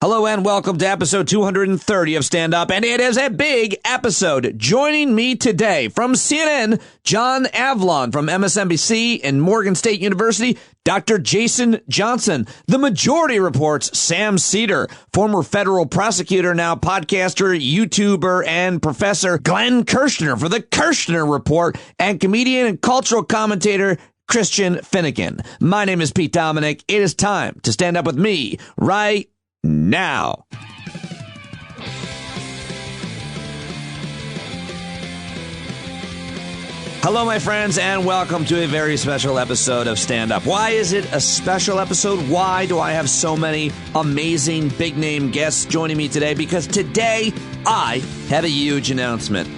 Hello and welcome to episode 230 of Stand Up, and it is a big episode. Joining me today from CNN, John Avlon from MSNBC and Morgan State University, Dr. Jason Johnson. The Majority Report's Sam Seder, former federal prosecutor, now podcaster, YouTuber, and professor Glenn Kirshner for the Kirshner Report, and comedian and cultural commentator Christian Finnegan. My name is Pete Dominic. It is time to stand up with me right now. Hello, my friends, and welcome to a very special episode of Stand Up. Why is it a special episode? Why do I have so many amazing big-name guests joining me today? Because today I have a huge announcement.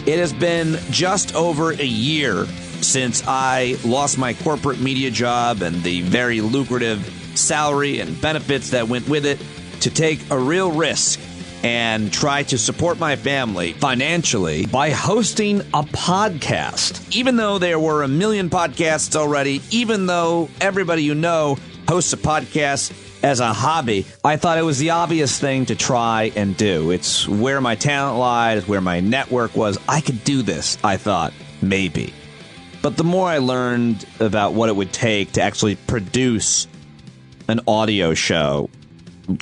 It has been just over a year since I lost my corporate media job and the very lucrative salary and benefits that went with it, to take a real risk and try to support my family financially by hosting a podcast. Even though there were a million podcasts already, even though everybody you know hosts a podcast as a hobby, I thought it was the obvious thing to try and do. It's where my talent lies, where my network was. I could do this, I thought, maybe. But the more I learned about what it would take to actually produce an audio show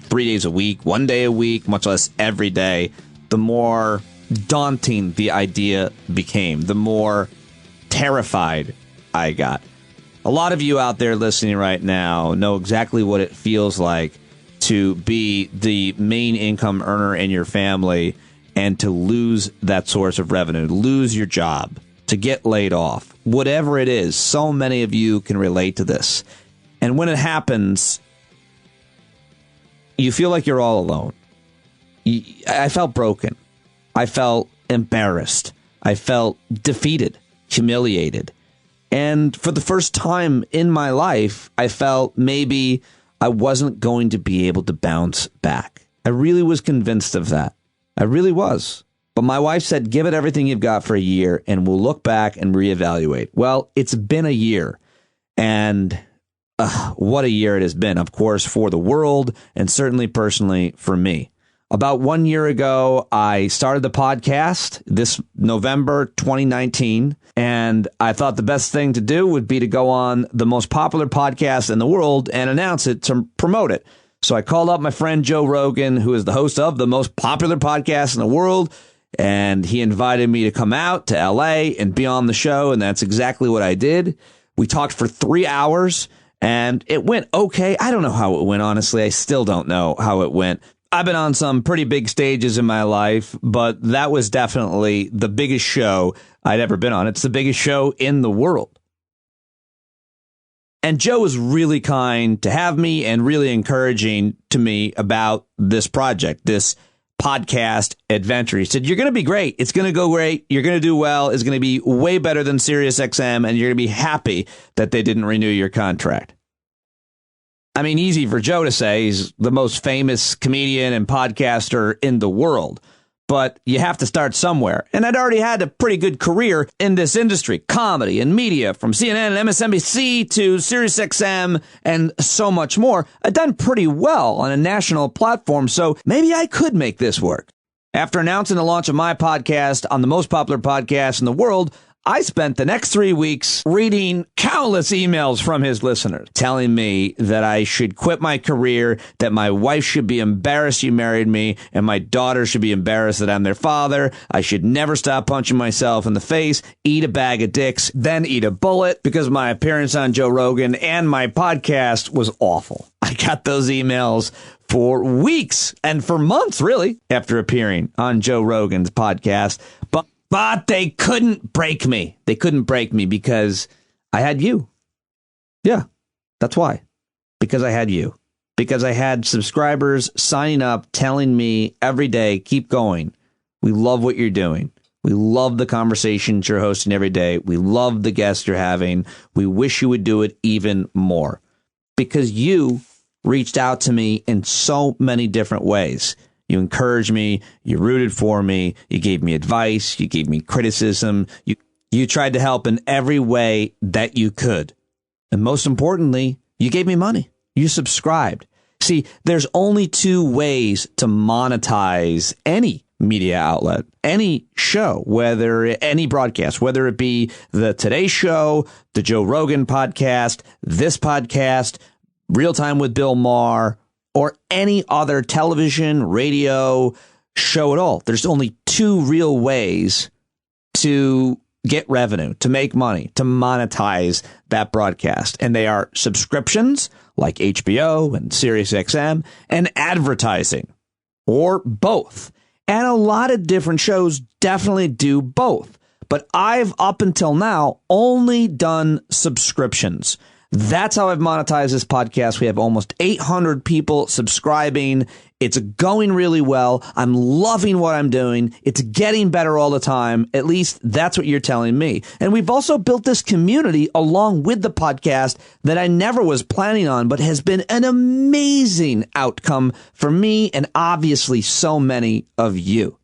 3 days a week, 1 day a week, much less every day, the more daunting the idea became, the more terrified I got. A lot of you out there listening right now know exactly what it feels like to be the main income earner in your family and to lose that source of revenue, lose your job, to get laid off. Whatever it is, so many of you can relate to this. And when it happens, you feel like you're all alone. I felt broken. I felt embarrassed. I felt defeated, humiliated. And for the first time in my life, I felt maybe I wasn't going to be able to bounce back. I really was convinced of that. I really was. But my wife said, give it everything you've got for a year and we'll look back and reevaluate. Well, it's been a year. And what a year it has been, of course, for the world and certainly personally for me. About 1 year ago, I started the podcast this November 2019, and I thought the best thing to do would be to go on the most popular podcast in the world and announce it to promote it. So I called up my friend Joe Rogan, who is the host of the most popular podcast in the world, and he invited me to come out to LA and be on the show, and that's exactly what I did. We talked for 3 hours. And it went okay. I don't know how it went, honestly. I still don't know how it went. I've been on some pretty big stages in my life, but that was definitely the biggest show I'd ever been on. It's the biggest show in the world. And Joe was really kind to have me and really encouraging to me about this project, this podcast adventure. He said, you're going to be great. It's going to go great. You're going to do well. It's going to be way better than SiriusXM, and you're going to be happy that they didn't renew your contract. I mean, easy for Joe to say. He's the most famous comedian and podcaster in the world. But you have to start somewhere. And I'd already had a pretty good career in this industry, comedy and media, from CNN and MSNBC to SiriusXM and so much more. I'd done pretty well on a national platform, so maybe I could make this work. After announcing the launch of my podcast on the most popular podcast in the world, I spent the next 3 weeks reading countless emails from his listeners telling me that I should quit my career, that my wife should be embarrassed she married me, and my daughter should be embarrassed that I'm their father. I should never stop punching myself in the face, eat a bag of dicks, then eat a bullet because my appearance on Joe Rogan and my podcast was awful. I got those emails for weeks and for months, really, after appearing on Joe Rogan's podcast. But they couldn't break me. They couldn't break me because I had you. Yeah, that's why. Because I had you. Because I had subscribers signing up, telling me every day, keep going. We love what you're doing. We love the conversations you're hosting every day. We love the guests you're having. We wish you would do it even more. Because you reached out to me in so many different ways. You encouraged me. You rooted for me. You gave me advice. You gave me criticism. You tried to help in every way that you could. And most importantly, you gave me money. You subscribed. See, there's only two ways to monetize any media outlet, any show, whether any broadcast, whether it be the Today Show, the Joe Rogan podcast, this podcast, Real Time with Bill Maher, or any other television, radio show at all. There's only two real ways to get revenue, to make money, to monetize that broadcast. And they are subscriptions like HBO and SiriusXM and advertising, or both. And a lot of different shows definitely do both. But I've up until now only done subscriptions. That's how I've monetized this podcast. We have almost 800 people subscribing. It's going really well. I'm loving what I'm doing. It's getting better all the time. At least that's what you're telling me. And we've also built this community along with the podcast that I never was planning on, but has been an amazing outcome for me and obviously so many of you.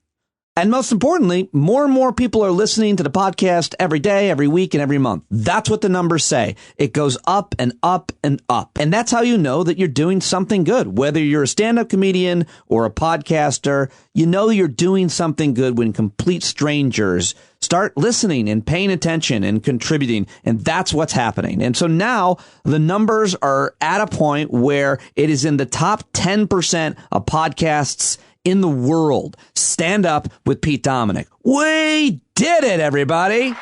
And most importantly, more and more people are listening to the podcast every day, every week, and every month. That's what the numbers say. It goes up and up and up. And that's how you know that you're doing something good. Whether you're a stand-up comedian or a podcaster, you know you're doing something good when complete strangers start listening and paying attention and contributing. And that's what's happening. And so now the numbers are at a point where it is in the top 10% of podcasts in the world. Stand Up with Pete Dominick. We did it, everybody.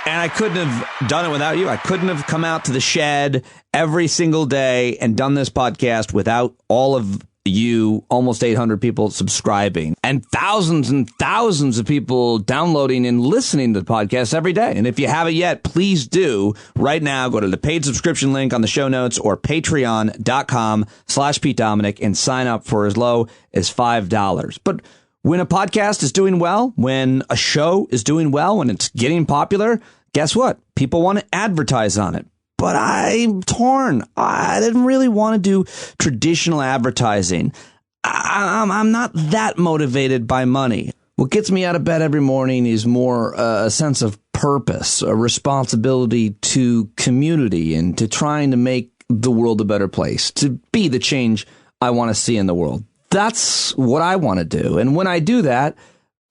And I couldn't have done it without you. I couldn't have come out to the shed every single day and done this podcast without all of you, almost 800 people subscribing, and thousands of people downloading and listening to the podcast every day. And if you haven't yet, please do right now. Go to the paid subscription link on the show notes or patreon.com/Pete Dominick and sign up for as low as $5. But when a podcast is doing well, when a show is doing well, when it's getting popular, guess what? People want to advertise on it. But I'm torn. I didn't really want to do traditional advertising. I'm not that motivated by money. What gets me out of bed every morning is more a sense of purpose, a responsibility to community and to trying to make the world a better place, to be the change I want to see in the world. That's what I want to do. And when I do that,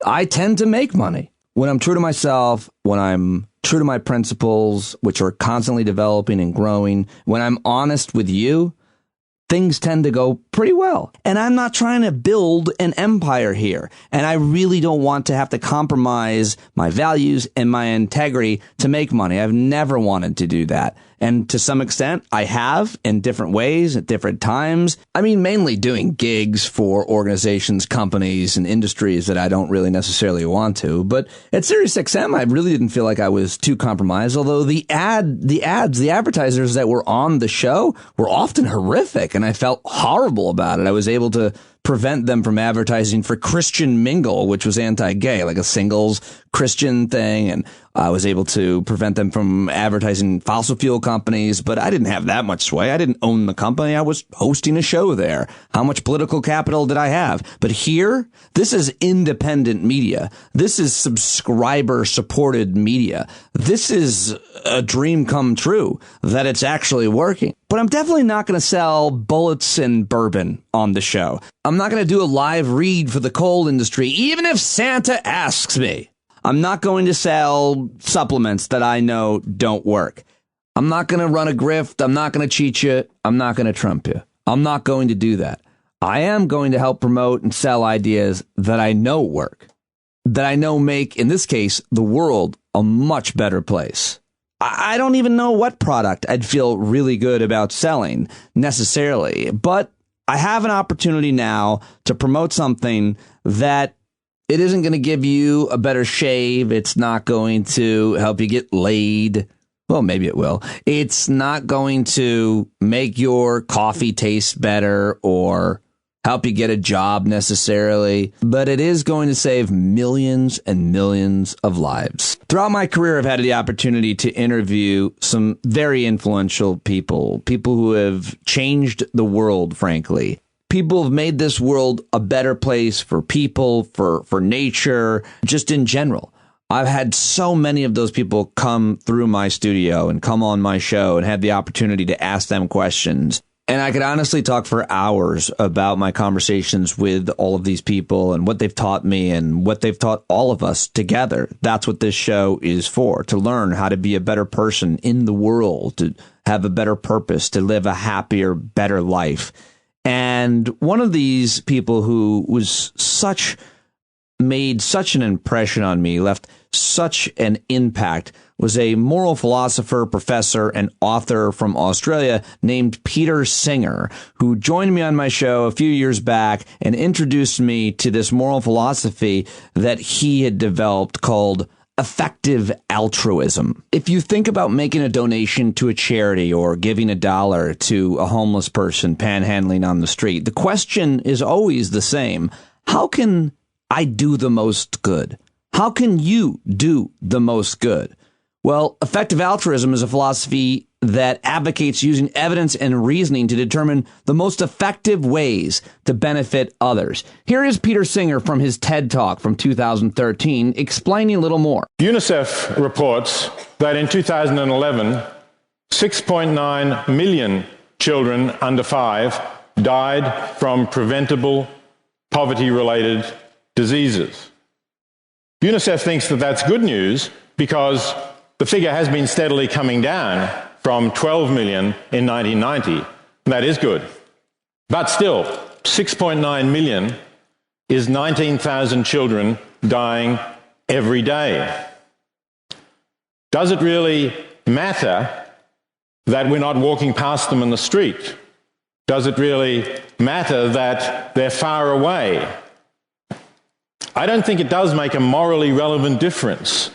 I tend to make money. When I'm true to myself, when I'm true to my principles, which are constantly developing and growing, when I'm honest with you, things tend to go pretty well. And I'm not trying to build an empire here. And I really don't want to have to compromise my values and my integrity to make money. I've never wanted to do that. And to some extent, I have in different ways at different times. I mean, mainly doing gigs for organizations, companies, and industries that I don't really necessarily want to. But at SiriusXM, I really didn't feel like I was too compromised, although the advertisers that were on the show were often horrific, and I felt horrible about it. I was able to prevent them from advertising for Christian Mingle, which was anti-gay, like a singles Christian thing. And I was able to prevent them from advertising fossil fuel companies, but I didn't have that much sway. I didn't own the company. I was hosting a show there. How much political capital did I have? But here, this is independent media. This is subscriber supported media. This is a dream come true that it's actually working. But I'm definitely not going to sell bullets and bourbon on the show. I'm not going to do a live read for the coal industry, even if Santa asks me. I'm not going to sell supplements that I know don't work. I'm not going to run a grift. I'm not going to cheat you. I'm not going to trump you. I'm not going to do that. I am going to help promote and sell ideas that I know work, that I know make, in this case, the world a much better place. I don't even know what product I'd feel really good about selling necessarily, but I have an opportunity now to promote something that it isn't going to give you a better shave. It's not going to help you get laid. Well, maybe it will. It's not going to make your coffee taste better or help you get a job necessarily, but it is going to save millions and millions of lives. Throughout my career, I've had the opportunity to interview some very influential people who have changed the world, frankly. People have made this world a better place for people, for nature, just in general. I've had so many of those people come through my studio and come on my show and had the opportunity to ask them questions. And I could honestly talk for hours about my conversations with all of these people and what they've taught me and what they've taught all of us together. That's what this show is for, to learn how to be a better person in the world, to have a better purpose, to live a happier, better life. And one of these people who made such an impression on me, left such an impact, was a moral philosopher, professor, and author from Australia named Peter Singer, who joined me on my show a few years back and introduced me to this moral philosophy that he had developed called effective altruism. If you think about making a donation to a charity or giving $1 to a homeless person panhandling on the street, the question is always the same. How can I do the most good? How can you do the most good? Well, effective altruism is a philosophy that advocates using evidence and reasoning to determine the most effective ways to benefit others. Here is Peter Singer from his TED Talk from 2013 explaining a little more. UNICEF reports that in 2011, 6.9 million children under 5 died from preventable poverty-related diseases. UNICEF thinks that that's good news because the figure has been steadily coming down from 12 million in 1990. That is good. But still, 6.9 million is 19,000 children dying every day. Does it really matter that we're not walking past them in the street? Does it really matter that they're far away? I don't think it does make a morally relevant difference.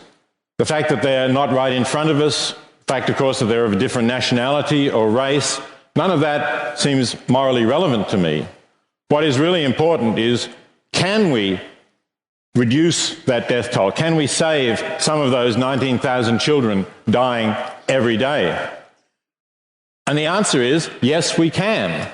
The fact that they're not right in front of us, the fact, of course, that they're of a different nationality or race, none of that seems morally relevant to me. What is really important is, can we reduce that death toll? Can we save some of those 19,000 children dying every day? And the answer is, yes, we can.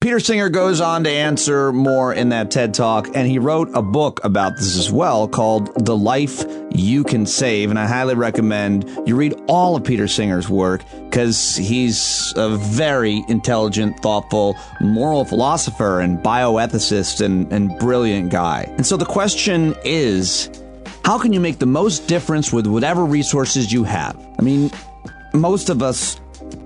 Peter Singer goes on to answer more in that TED Talk, and he wrote a book about this as well called The Life You Can Save, and I highly recommend you read all of Peter Singer's work because he's a very intelligent, thoughtful, moral philosopher and bioethicist and brilliant guy. And so the question is, how can you make the most difference with whatever resources you have? I mean, most of us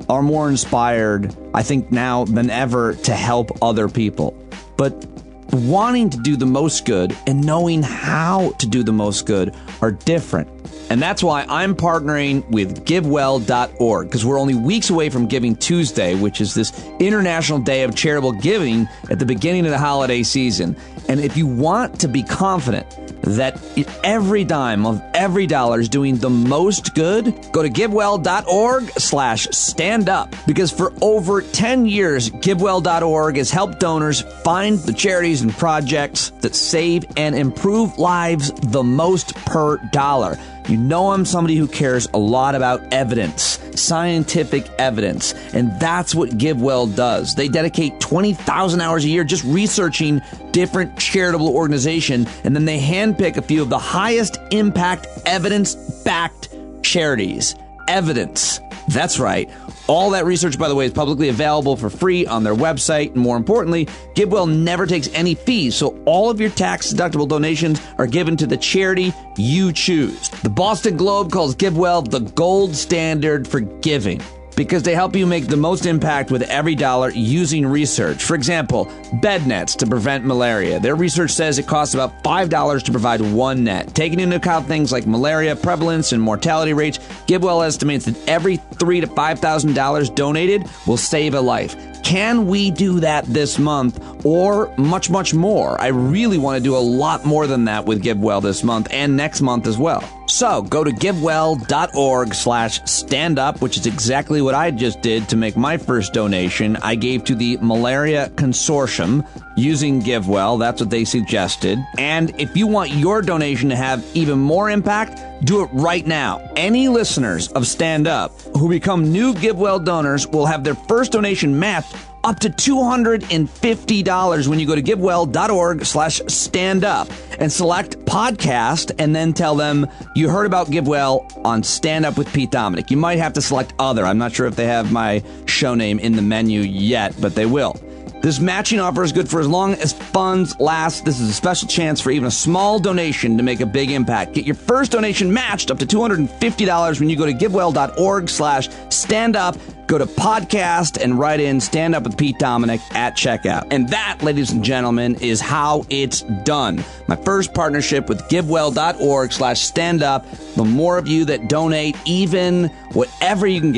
are more inspired, I think, now than ever to help other people. But wanting to do the most good and knowing how to do the most good are different. And that's why I'm partnering with GiveWell.org, because we're only weeks away from Giving Tuesday, which is this International Day of Charitable Giving at the beginning of the holiday season. And if you want to be confident that every dime of every dollar is doing the most good, go to GiveWell.org/standup. Because for over 10 years, GiveWell.org has helped donors find the charities and projects that save and improve lives the most per dollar. You know I'm somebody who cares a lot about evidence, scientific evidence, and that's what GiveWell does. They dedicate 20,000 hours a year just researching different charitable organizations, and then they handpick a few of the highest impact evidence-backed charities. Evidence. That's right. All that research, by the way, is publicly available for free on their website. And more importantly, GiveWell never takes any fees, so all of your tax-deductible donations are given to the charity you choose. The Boston Globe calls GiveWell the gold standard for giving, because they help you make the most impact with every dollar using research. For example, bed nets to prevent malaria. Their research says it costs about $5 to provide one net. Taking into account things like malaria prevalence and mortality rates, GiveWell estimates that every $3,000 to $5,000 donated will save a life. Can we do that this month or much, much more? I really want to do a lot more than that with GiveWell this month and next month as well. So go to givewell.org/standup, which is exactly what I just did to make my first donation. I gave to the Malaria Consortium using GiveWell. That's what they suggested. And if you want your donation to have even more impact, do it right now. Any listeners of Stand Up who become new GiveWell donors will have their first donation matched up to $250 when you go to givewell.org/standup and select podcast and then tell them you heard about GiveWell on Stand Up with Pete Dominick. You might have to select other. I'm not sure if they have my show name in the menu yet, but they will. This matching offer is good for as long as funds last. This is a special chance for even a small donation to make a big impact. Get your first donation matched up to $250 when you go to givewell.org/standup. Go to podcast and write in Stand Up with Pete Dominick at checkout. And that, ladies and gentlemen, is how it's done. My first partnership with givewell.org/standup. The more of you that donate, even whatever you can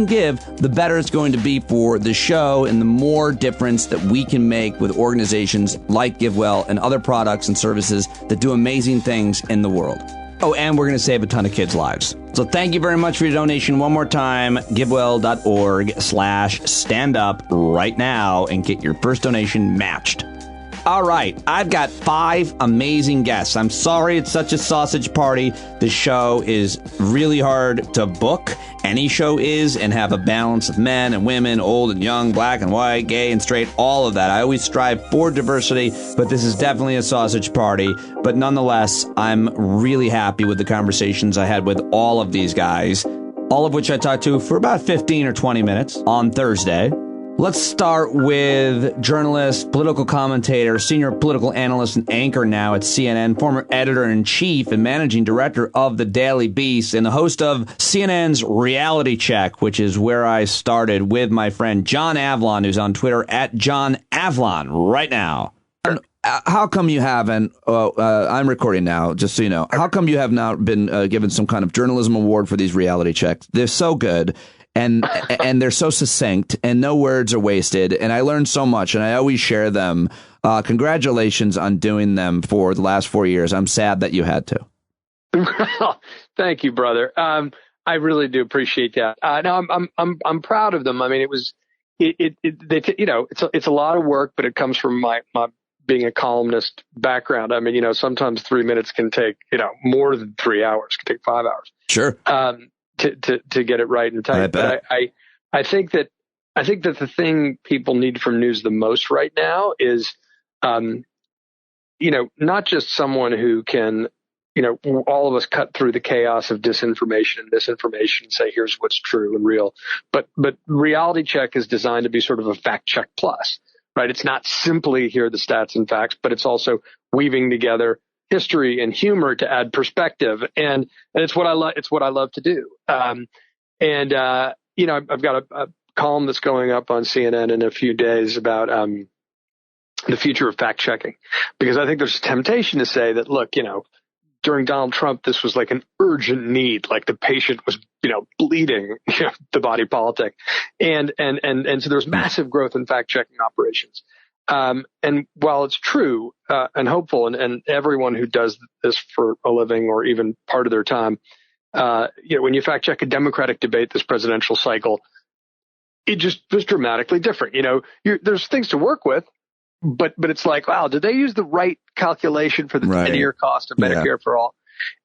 give, the better it's going to be for the show and the more difference that we can make with organizations like GiveWell and other products and services that do amazing things in the world. Oh, and we're going to save a ton of kids' lives. So thank you very much for your donation. One more time, givewell.org/standup right now and get your first donation matched. All right, I've got 5 amazing guests. I'm sorry it's such a sausage party. The show is really hard to book. Any show is, and have a balance of men and women, old and young, black and white, gay and straight, all of that. I always strive for diversity, but this is definitely a sausage party. But nonetheless, I'm really happy with the conversations I had with all of these guys, all of which I talked to for about 15 or 20 minutes on Thursday. Let's start with journalist, political commentator, senior political analyst and anchor now at CNN, former editor-in-chief and managing director of The Daily Beast, and the host of CNN's Reality Check, which is where I started with my friend John Avlon, who's on Twitter at John Avlon right now. How come you haven't, I'm recording now, just so you know, how come you have not been given some kind of journalism award for these reality checks? They're so good. And they're so succinct and no words are wasted. And I learned so much and I always share them. Congratulations on doing them for the last 4 years. I'm sad that you had to. Thank you, brother. I really do appreciate that. No, I'm proud of them. I mean, it's a lot of work, but it comes from my being a columnist background. I mean, sometimes 3 minutes can take, more than 3 hours, can take 5 hours. Sure. To get it right and tight. But I think that the thing people need from news the most right now is, not just someone who can, all of us cut through the chaos of disinformation and misinformation and say, here's what's true and real. But Reality Check is designed to be sort of a fact check plus, right? It's not simply here are the stats and facts, but it's also weaving together history and humor to add perspective, and it's what I love. It's what I love to do. I've got a column that's going up on CNN in a few days about the future of fact checking, because I think there's a temptation to say that, look, during Donald Trump, this was like an urgent need, like the patient was, bleeding, the body politic, and so there's massive growth in fact checking operations. And while it's true and hopeful, and everyone who does this for a living or even part of their time, when you fact check a Democratic debate this presidential cycle, it just was dramatically different. There's things to work with, but it's like, wow, did they use the right calculation for the 10-year cost of Medicare for all?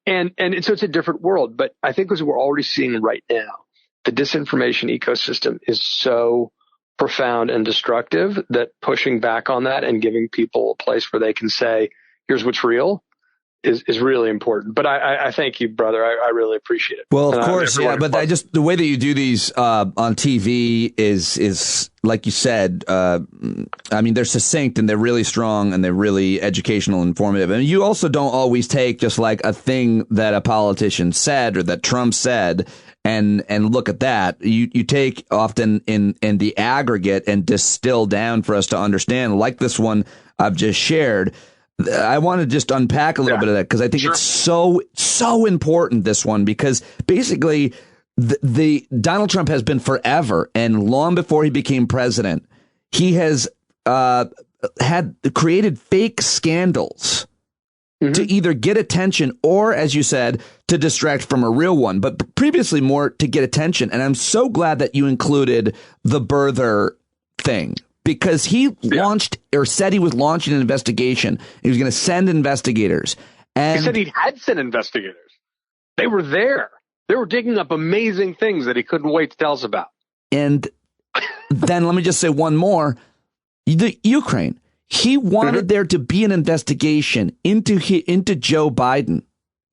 And so it's a different world. But I think as we're already seeing right now, the disinformation ecosystem is so profound and destructive that pushing back on that and giving people a place where they can say, here's what's real is really important. But I thank you, brother. I really appreciate it. Well, of course, yeah. But the way that you do these on TV is like you said. I mean, they're succinct and they're really strong and they're really educational and informative. And you also don't always take just like a thing that a politician said or that Trump said and look at that. You take often in the aggregate and distill down for us to understand, like this one I've just shared. I want to just unpack a little bit of that because I think it's so important, this one, because basically the Donald Trump has been forever, and long before he became president, he has had created fake scandals to either get attention or, as you said, to distract from a real one, but previously more to get attention. And I'm so glad that you included the birther thing. Because he launched or said he was launching an investigation. He was going to send investigators. And he said he had sent investigators. They were there. They were digging up amazing things that he couldn't wait to tell us about. And then let me just say one more. The Ukraine. He wanted there to be an investigation into Joe Biden,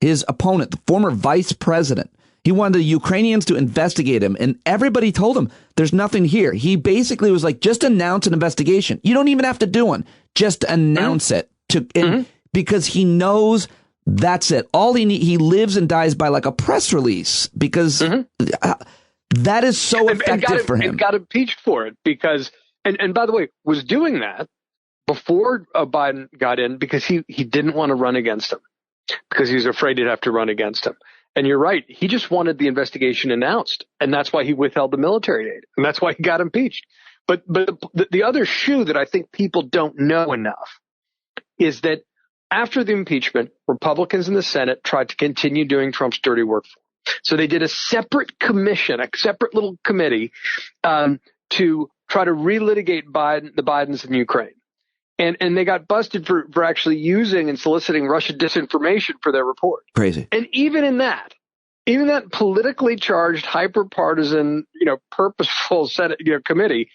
his opponent, the former vice president. He wanted the Ukrainians to investigate him, and everybody told him there's nothing here. He basically was like, just announce an investigation. You don't even have to do one. Just announce it because he knows that's it. All he lives and dies by like a press release because that is so effective for him. And got impeached for it because, and by the way, was doing that before Biden got in because he didn't want to run against him because he was afraid he'd have to run against him. And you're right. He just wanted the investigation announced. And that's why he withheld the military aid. And that's why he got impeached. But the other shoe that I think people don't know enough is that after the impeachment, Republicans in the Senate tried to continue doing Trump's dirty work for him. So they did a separate commission, a separate little committee to try to relitigate the Bidens in Ukraine. And they got busted for actually using and soliciting Russian disinformation for their report. Crazy. And even that politically charged, hyper-partisan, purposeful Senate committee,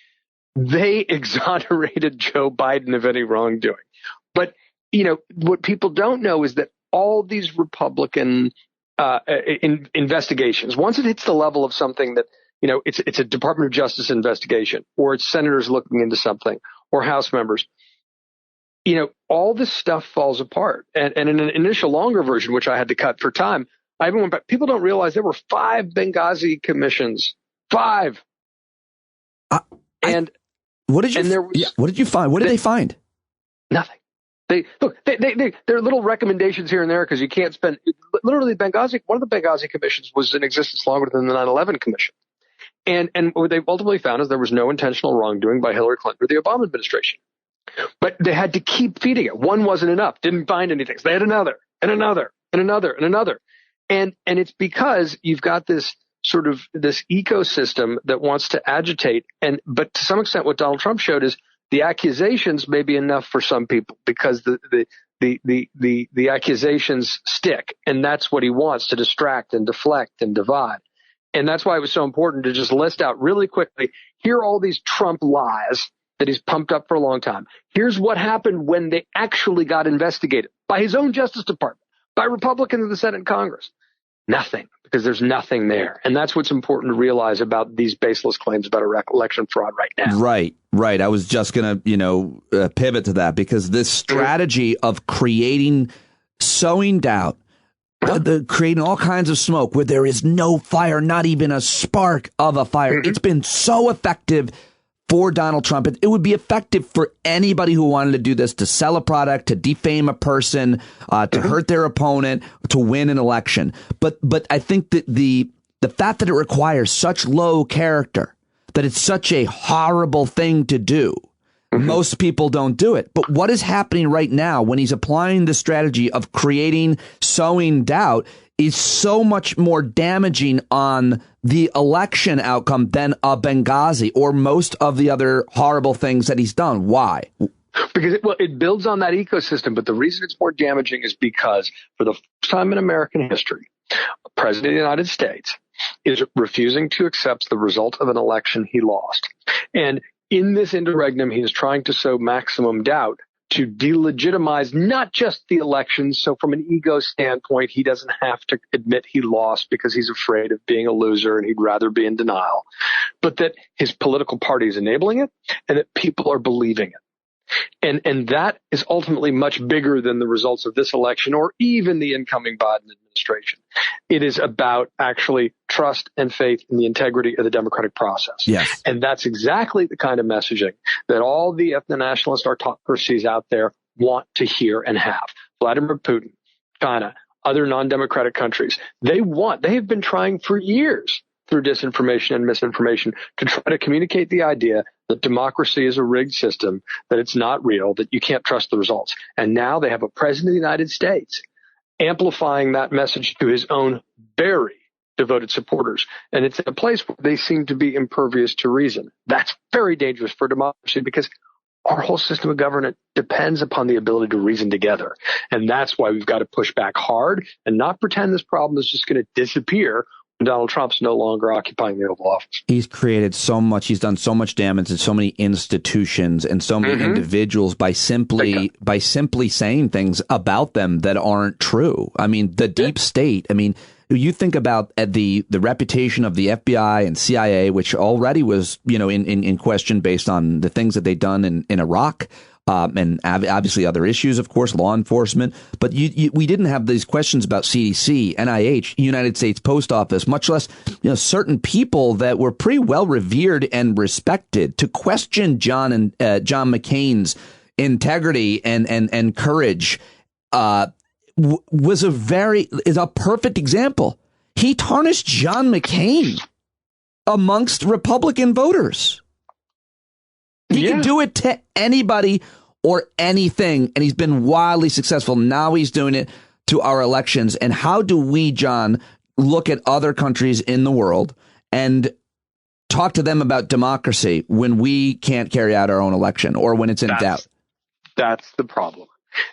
they exonerated Joe Biden of any wrongdoing. But, what people don't know is that all these Republican investigations, once it hits the level of something that, it's a Department of Justice investigation, or it's senators looking into something, or House members, all this stuff falls apart. And in an initial longer version, which I had to cut for time, I even went back. People don't realize there were 5 Benghazi commissions. 5. What did you find? What did they find? Nothing. There are little recommendations here and there because you can't spend literally one of the Benghazi commissions was in existence longer than the 9/11 commission. And what they ultimately found is there was no intentional wrongdoing by Hillary Clinton or the Obama administration. But they had to keep feeding it. One wasn't enough. Didn't find anything. So they had another and another and another and another. And it's because you've got this sort of this ecosystem that wants to agitate. But to some extent, what Donald Trump showed is the accusations may be enough for some people because the accusations stick. And that's what he wants, to distract and deflect and divide. And that's why it was so important to just list out really quickly, here are all these Trump lies that he's pumped up for a long time. Here's what happened when they actually got investigated by his own Justice Department, by Republicans in the Senate and Congress. Nothing, because there's nothing there. And that's what's important to realize about these baseless claims about election fraud right now. Right. I was just going to, pivot to that because this strategy of sowing doubt, creating all kinds of smoke where there is no fire, not even a spark of a fire. It's been so effective for Donald Trump. It would be effective for anybody who wanted to do this, to sell a product, to defame a person, to hurt their opponent, to win an election. But I think that the fact that it requires such low character, that it's such a horrible thing to do, most people don't do it. But what is happening right now when he's applying the strategy of sowing doubt is so much more damaging on the election outcome than a Benghazi or most of the other horrible things that he's done. Why? Because it builds on that ecosystem. But the reason it's more damaging is because for the first time in American history, a president of the United States is refusing to accept the result of an election he lost. And in this interregnum, he is trying to sow maximum doubt to delegitimize not just the election. So from an ego standpoint, he doesn't have to admit he lost because he's afraid of being a loser and he'd rather be in denial, but that his political party is enabling it and that people are believing it. And that is ultimately much bigger than the results of this election or even the incoming Biden administration. It is about actually trust and faith in the integrity of the democratic process. Yes. And that's exactly the kind of messaging that all the ethno-nationalist autocracies out there want to hear and have. Vladimir Putin, China, other non-democratic countries, they have been trying for years through disinformation and misinformation to try to communicate the idea that democracy is a rigged system, that it's not real, that you can't trust the results. And now they have a president of the United States amplifying that message to his own very devoted supporters. And it's in a place where they seem to be impervious to reason. That's very dangerous for democracy because our whole system of government depends upon the ability to reason together. And that's why we've got to push back hard and not pretend this problem is just going to disappear Donald Trump's no longer occupying the Oval Office. He's created so much. He's done so much damage to so many institutions and so many individuals by simply saying things about them that aren't true. I mean, the deep state. I mean, you think about the reputation of the FBI and CIA, which already was, in question based on the things that they'd done in Iraq. And obviously other issues, of course, law enforcement. But we didn't have these questions about CDC, NIH, United States Post Office, much less certain people that were pretty well revered and respected. To question John McCain's integrity and courage is a perfect example. He tarnished John McCain amongst Republican voters. He can do it to anybody or anything, and he's been wildly successful. Now he's doing it to our elections. And how do we, John, look at other countries in the world and talk to them about democracy when we can't carry out our own election or when it's in doubt? That's the problem.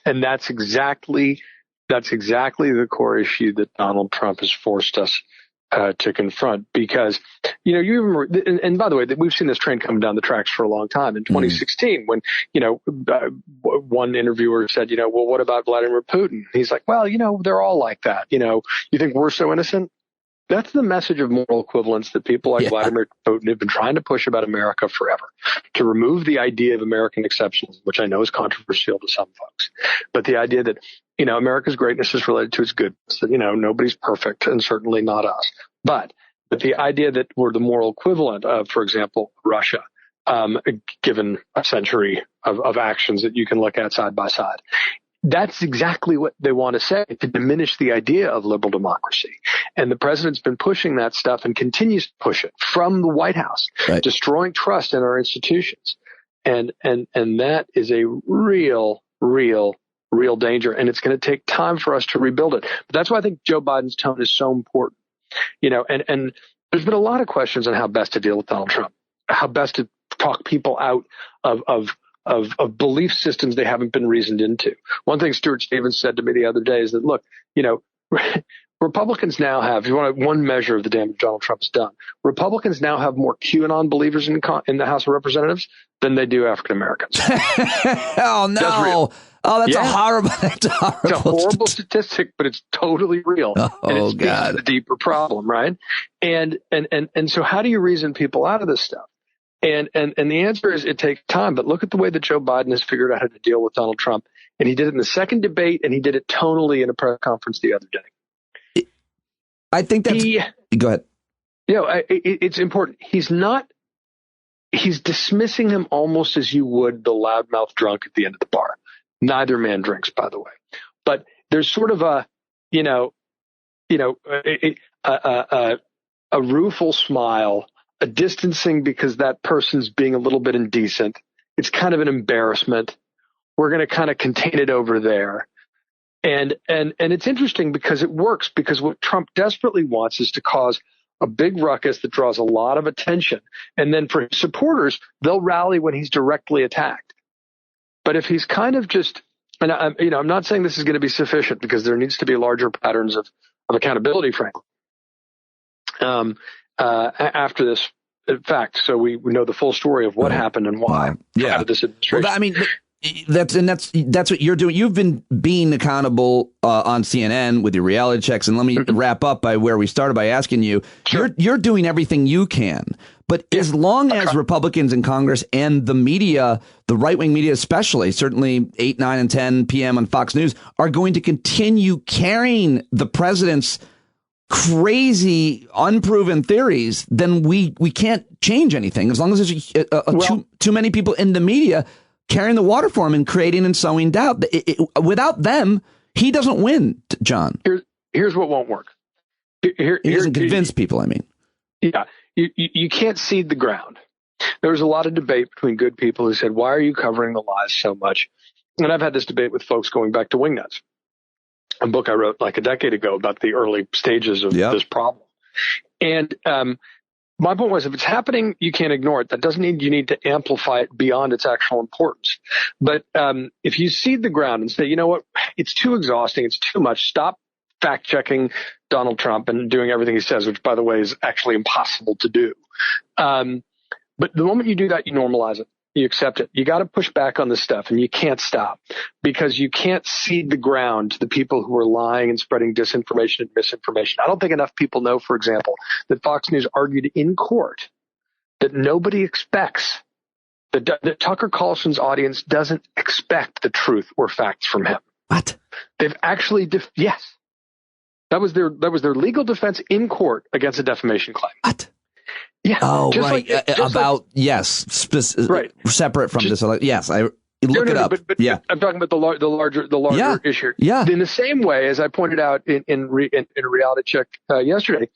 And that's exactly the core issue that Donald Trump has forced us to confront, because, and by the way, we've seen this train coming down the tracks for a long time. In 2016, when, one interviewer said, well, what about Vladimir Putin? He's like, well, they're all like that. You think we're so innocent? That's the message of moral equivalence that people like Vladimir Putin have been trying to push about America forever, to remove the idea of American exceptions, which I know is controversial to some folks. But the idea that, America's greatness is related to its goodness, that, nobody's perfect, and certainly not us. But the idea that we're the moral equivalent of, for example, Russia, given a century of actions that you can look at side by side. That's exactly what they want to say, to diminish the idea of liberal democracy. And the president's been pushing that stuff and continues to push it from the White House, destroying trust in our institutions. And that is a real danger. And it's going to take time for us to rebuild it. But that's why I think Joe Biden's tone is so important. And there's been a lot of questions on how best to deal with Donald Trump, how best to talk people out of belief systems they haven't been reasoned into. One thing Stuart Stevens said to me the other day is that, look, Republicans now have, if you want one measure of the damage Donald Trump's done, Republicans now have more QAnon believers in the House of Representatives than they do African Americans. Oh, no. That's a horrible statistic, but it's totally real. And it's God. The deeper problem, right? And so how do you reason people out of this stuff? And the answer is it takes time. But look at the way that Joe Biden has figured out how to deal with Donald Trump. And he did it in the second debate, and he did it tonally in a press conference the other day. I think that's go ahead. It's important. He's dismissing him almost as you would the loudmouth drunk at the end of the bar. Neither man drinks, by the way. But there's sort of a rueful smile, a distancing because that person's being a little bit indecent. It's kind of an embarrassment. We're going to kind of contain it over there. And it's interesting because it works, because what Trump desperately wants is to cause a big ruckus that draws a lot of attention. And then for his supporters, they'll rally when he's directly attacked. But if he's kind of just, and I'm not saying this is going to be sufficient, because there needs to be larger patterns of accountability, frankly, after this fact. So we know the full story of what happened and why. Out of this administration. Well, that's what you're doing. You've been being accountable on CNN with your reality checks. And let me wrap up by where we started, by asking you, you're doing everything you can. But as long as Republicans in Congress and the media, the right-wing media especially, certainly 8, 9, and 10 p.m. on Fox News, are going to continue carrying the president's crazy, unproven theories, then we can't change anything. As long as there's too many people in the media carrying the water for him and creating and sowing doubt. Without them, he doesn't win, John. Here's what won't work. He doesn't convince people, I mean. Yeah. You can't seed the ground. There was a lot of debate between good people who said, why are you covering the lies so much? And I've had this debate with folks going back to Wingnuts, a book I wrote like a decade ago about the early stages of this problem. And my point was, if it's happening, you can't ignore it. That doesn't mean you need to amplify it beyond its actual importance. But if you seed the ground and say, you know what, it's too exhausting, it's too much, stop fact-checking Donald Trump and doing everything he says, which, by the way, is actually impossible to do. But the moment you do that, you normalize it. You accept it. You got to push back on this stuff, and you can't stop because you can't cede the ground to the people who are lying and spreading disinformation and misinformation. I don't think enough people know, for example, that Fox News argued in court that nobody expects, that Tucker Carlson's audience doesn't expect the truth or facts from him. What? They've actually, yes. That was their legal defense in court against a defamation claim. What? Yeah. Oh, right. Right. Separate from this. Yes. Look it up. But yeah. I'm talking about the larger issue. Yeah. In the same way, as I pointed out in a reality check yesterday,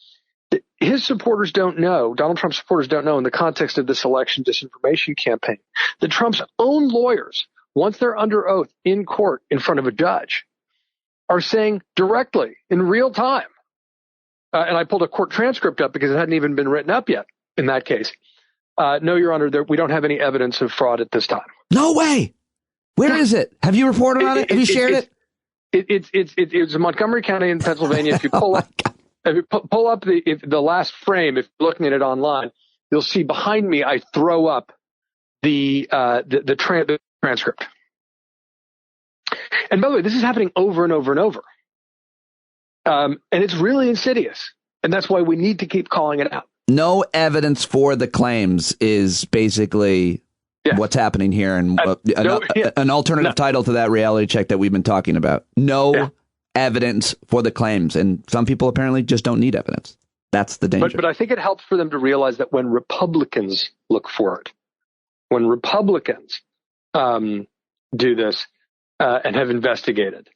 his supporters don't know, Donald Trump's supporters don't know in the context of this election disinformation campaign, that Trump's own lawyers, once they're under oath in court in front of a judge, are saying directly in real time, and I pulled a court transcript up because it hadn't even been written up yet in that case. No, Your Honor, we don't have any evidence of fraud at this time. No way. Where is it? Have you reported on it? Have you shared it? It's in Montgomery County in Pennsylvania. If you pull up, the last frame, if you're looking at it online, you'll see behind me, I throw up the transcript. And by the way, this is happening over and over and over. And it's really insidious. And that's why we need to keep calling it out. No evidence for the claims is basically what's happening here. And an alternative title to that reality check that we've been talking about. No evidence for the claims. And some people apparently just don't need evidence. That's the danger. But I think it helps for them to realize that when Republicans look for it, when Republicans do this and have investigated,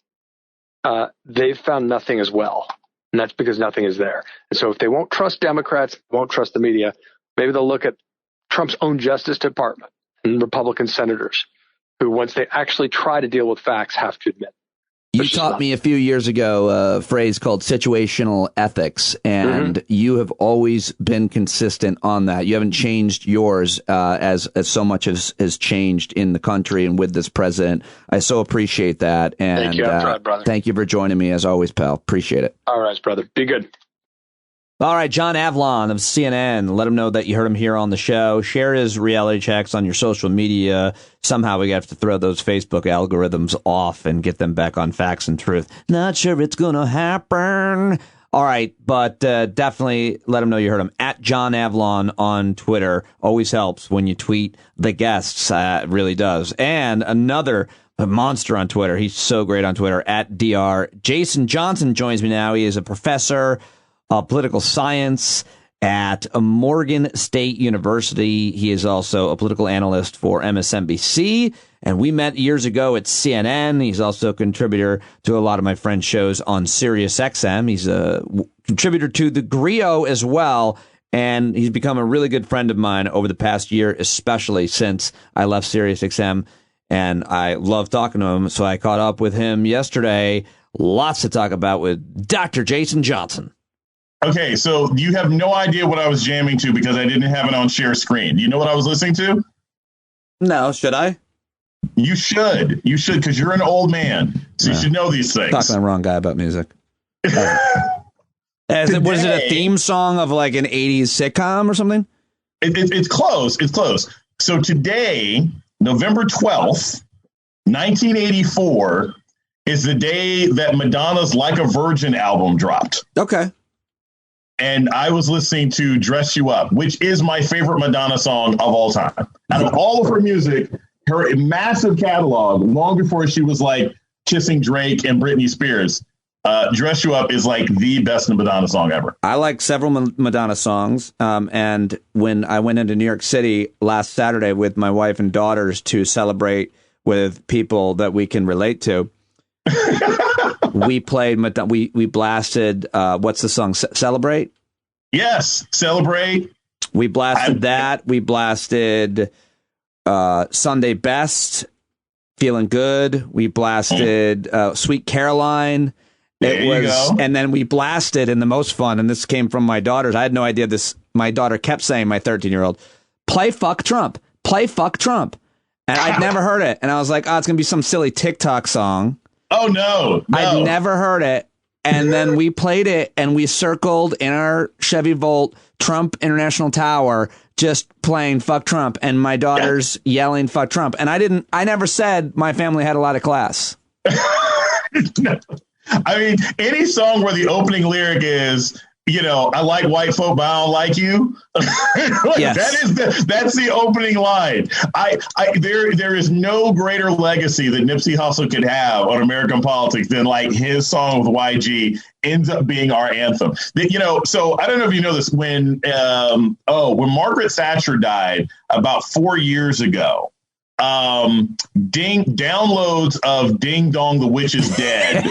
they've found nothing as well. And that's because nothing is there. And so if they won't trust Democrats, won't trust the media, maybe they'll look at Trump's own Justice Department and Republican senators who, once they actually try to deal with facts, have to admit. You taught me a few years ago a phrase called situational ethics, and you have always been consistent on that. You haven't changed yours as so much has changed in the country and with this president. I so appreciate that. And thank you. I've tried, brother. Thank you for joining me as always, pal. Appreciate it. All right, brother. Be good. All right, John Avlon of CNN. Let him know that you heard him here on the show. Share his reality checks on your social media. Somehow we have to throw those Facebook algorithms off and get them back on Facts and Truth. Not sure it's going to happen. All right, but definitely let him know you heard him. At John Avlon on Twitter. Always helps when you tweet the guests. It really does. And another monster on Twitter. He's so great on Twitter. At DR. Jason Johnson joins me now. He is a professor of political science at Morgan State University. He is also a political analyst for MSNBC, and we met years ago at CNN. He's also a contributor to a lot of my friends' shows on Sirius XM. He's a contributor to The Griot as well, and he's become a really good friend of mine over the past year, especially since I left Sirius XM, and I love talking to him, so I caught up with him yesterday. Lots to talk about with Dr. Jason Johnson. Okay, so you have no idea what I was jamming to because I didn't have it on share screen. You know what I was listening to? No, should I? You should. You should, because you're an old man. So you should know these things. Talking to the wrong guy about music. Was it a theme song of like an 80s sitcom or something? It's close. It's close. So today, November 12th, 1984, is the day that Madonna's Like a Virgin album dropped. Okay. And I was listening to Dress You Up, which is my favorite Madonna song of all time. Out of all of her music, her massive catalog, long before she was like kissing Drake and Britney Spears, Dress You Up is like the best Madonna song ever. I like several Madonna songs. And when I went into New York City last Saturday with my wife and daughters to celebrate with people that we can relate to, we played, we blasted, what's the song? Celebrate? Yes, Celebrate. We blasted that. We blasted Sunday Best, Feeling Good. We blasted Sweet Caroline. And then we blasted, and the most fun, and this came from my daughters. I had no idea this. My daughter kept saying, my 13-year-old, play Fuck Trump. Play Fuck Trump. And I'd never heard it. And I was like, oh, it's going to be some silly TikTok song. Oh, no. I'd never heard it. And then we played it, and we circled in our Chevy Volt Trump International Tower, just playing "Fuck Trump," and my daughter's yelling "Fuck Trump." And I never said my family had a lot of class. No. I mean, any song where the opening lyric is, I like white folk, but I don't like you. Yes. That's the opening line. There is no greater legacy that Nipsey Hussle could have on American politics than like his song with YG ends up being our anthem. So I don't know if you know this, when Margaret Thatcher died about 4 years ago, downloads of Ding Dong the Witch is Dead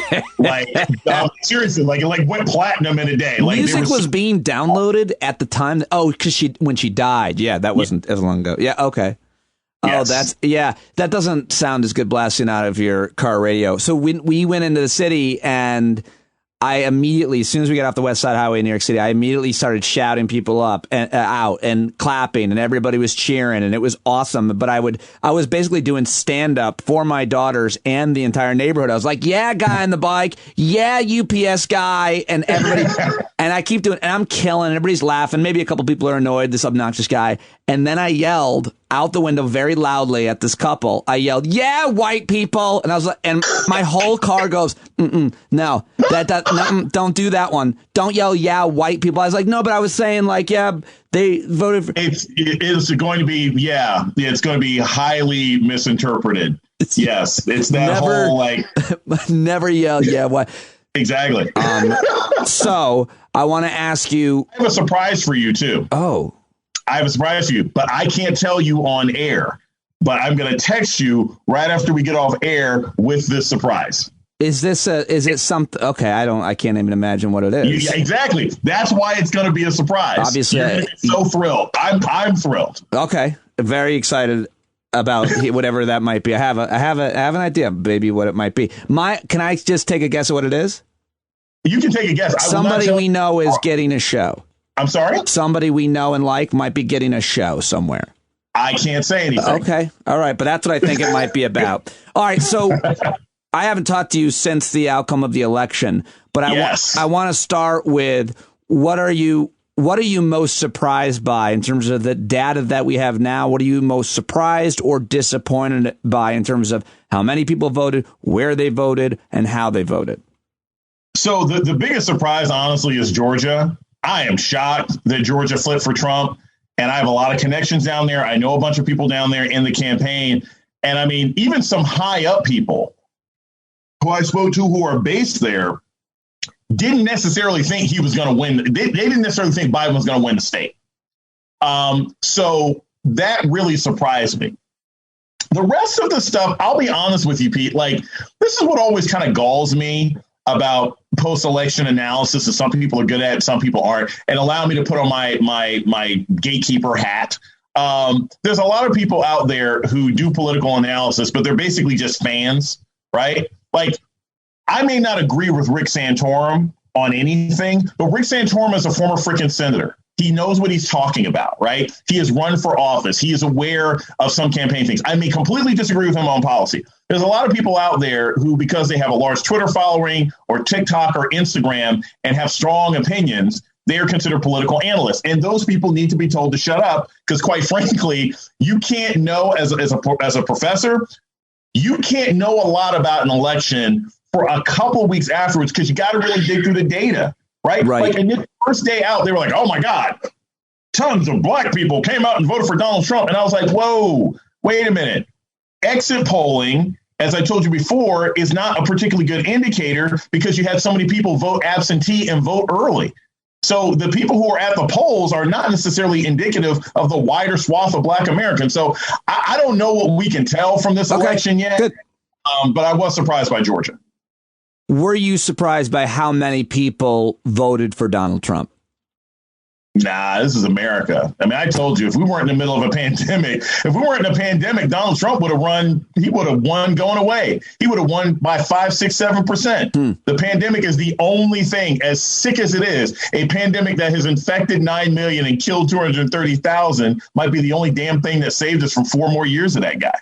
seriously went platinum in a day. Music was being downloaded at the time because when she died, that wasn't as long ago. Okay. Yes. That doesn't sound as good blasting out of your car radio. So when we went into the city, and I immediately, as soon as we got off the West Side Highway in New York City, I immediately started shouting people up and out and clapping, and everybody was cheering, and it was awesome. But I was basically doing stand up for my daughters and the entire neighborhood. I was like, "Yeah, guy on the bike, yeah, UPS guy," and everybody, and I keep doing, and I'm killing. Everybody's laughing. Maybe a couple people are annoyed, this obnoxious guy, and then I yelled out the window very loudly at this couple. I yelled, "Yeah, white people!" And I was like, and my whole car goes, no, don't do that one. Don't yell, "Yeah, white people." I was like, no, but I was saying they voted for. It's going to be, it's going to be highly misinterpreted. Yes, it's that whole never yell, "Yeah, what?" Exactly. So I want to ask you. I have a surprise for you too. Oh. I have a surprise for you, but I can't tell you on air. But I'm going to text you right after we get off air with this surprise. Is it something? Okay, I can't even imagine what it is. Exactly. That's why it's going to be a surprise. Obviously, you're so thrilled. I'm thrilled. Okay, very excited about whatever that might be. I have an idea, baby, what it might be. Can I just take a guess at what it is? You can take a guess. Somebody we know is getting a show. I'm sorry? Somebody we know and like might be getting a show somewhere. I can't say anything. Okay. All right. But that's what I think it might be about. All right. So I haven't talked to you since the outcome of the election, but I want to start with what are you most surprised by in terms of the data that we have now? What are you most surprised or disappointed by in terms of how many people voted, where they voted, and how they voted? So the biggest surprise, honestly, is Georgia. I am shocked that Georgia flipped for Trump, and I have a lot of connections down there. I know a bunch of people down there in the campaign. And I mean, even some high up people who I spoke to who are based there didn't necessarily think he was going to win. They didn't necessarily think Biden was going to win the state. So that really surprised me. The rest of the stuff, I'll be honest with you, Pete, this is what always kind of galls me about post-election analysis, and some people are good at it, some people aren't, and allow me to put on my gatekeeper hat. There's a lot of people out there who do political analysis, but they're basically just fans, right? I may not agree with Rick Santorum on anything, but Rick Santorum is a former freaking senator. He knows what he's talking about, right? He has run for office. He is aware of some campaign things. I may completely disagree with him on policy. There's a lot of people out there who, because they have a large Twitter following or TikTok or Instagram and have strong opinions, they are considered political analysts. And those people need to be told to shut up because, quite frankly, you can't know as a professor, you can't know a lot about an election for a couple of weeks afterwards because you got to really dig through the data. Right. And the first day out, they were like, "Oh, my God, tons of black people came out and voted for Donald Trump." And I was like, whoa, wait a minute. Exit polling, as I told you before, is not a particularly good indicator because you had so many people vote absentee and vote early. So the people who are at the polls are not necessarily indicative of the wider swath of black Americans. So I don't know what we can tell from this election yet, but I was surprised by Georgia. Were you surprised by how many people voted for Donald Trump? Nah, this is America. I mean, I told you, if we weren't in the middle of a pandemic, Donald Trump would have run. He would have won going away. He would have won by 5, 6, 7%. The pandemic is the only thing, as sick as it is, a pandemic that has infected 9 million and killed 230,000 might be the only damn thing that saved us from 4 more years of that guy.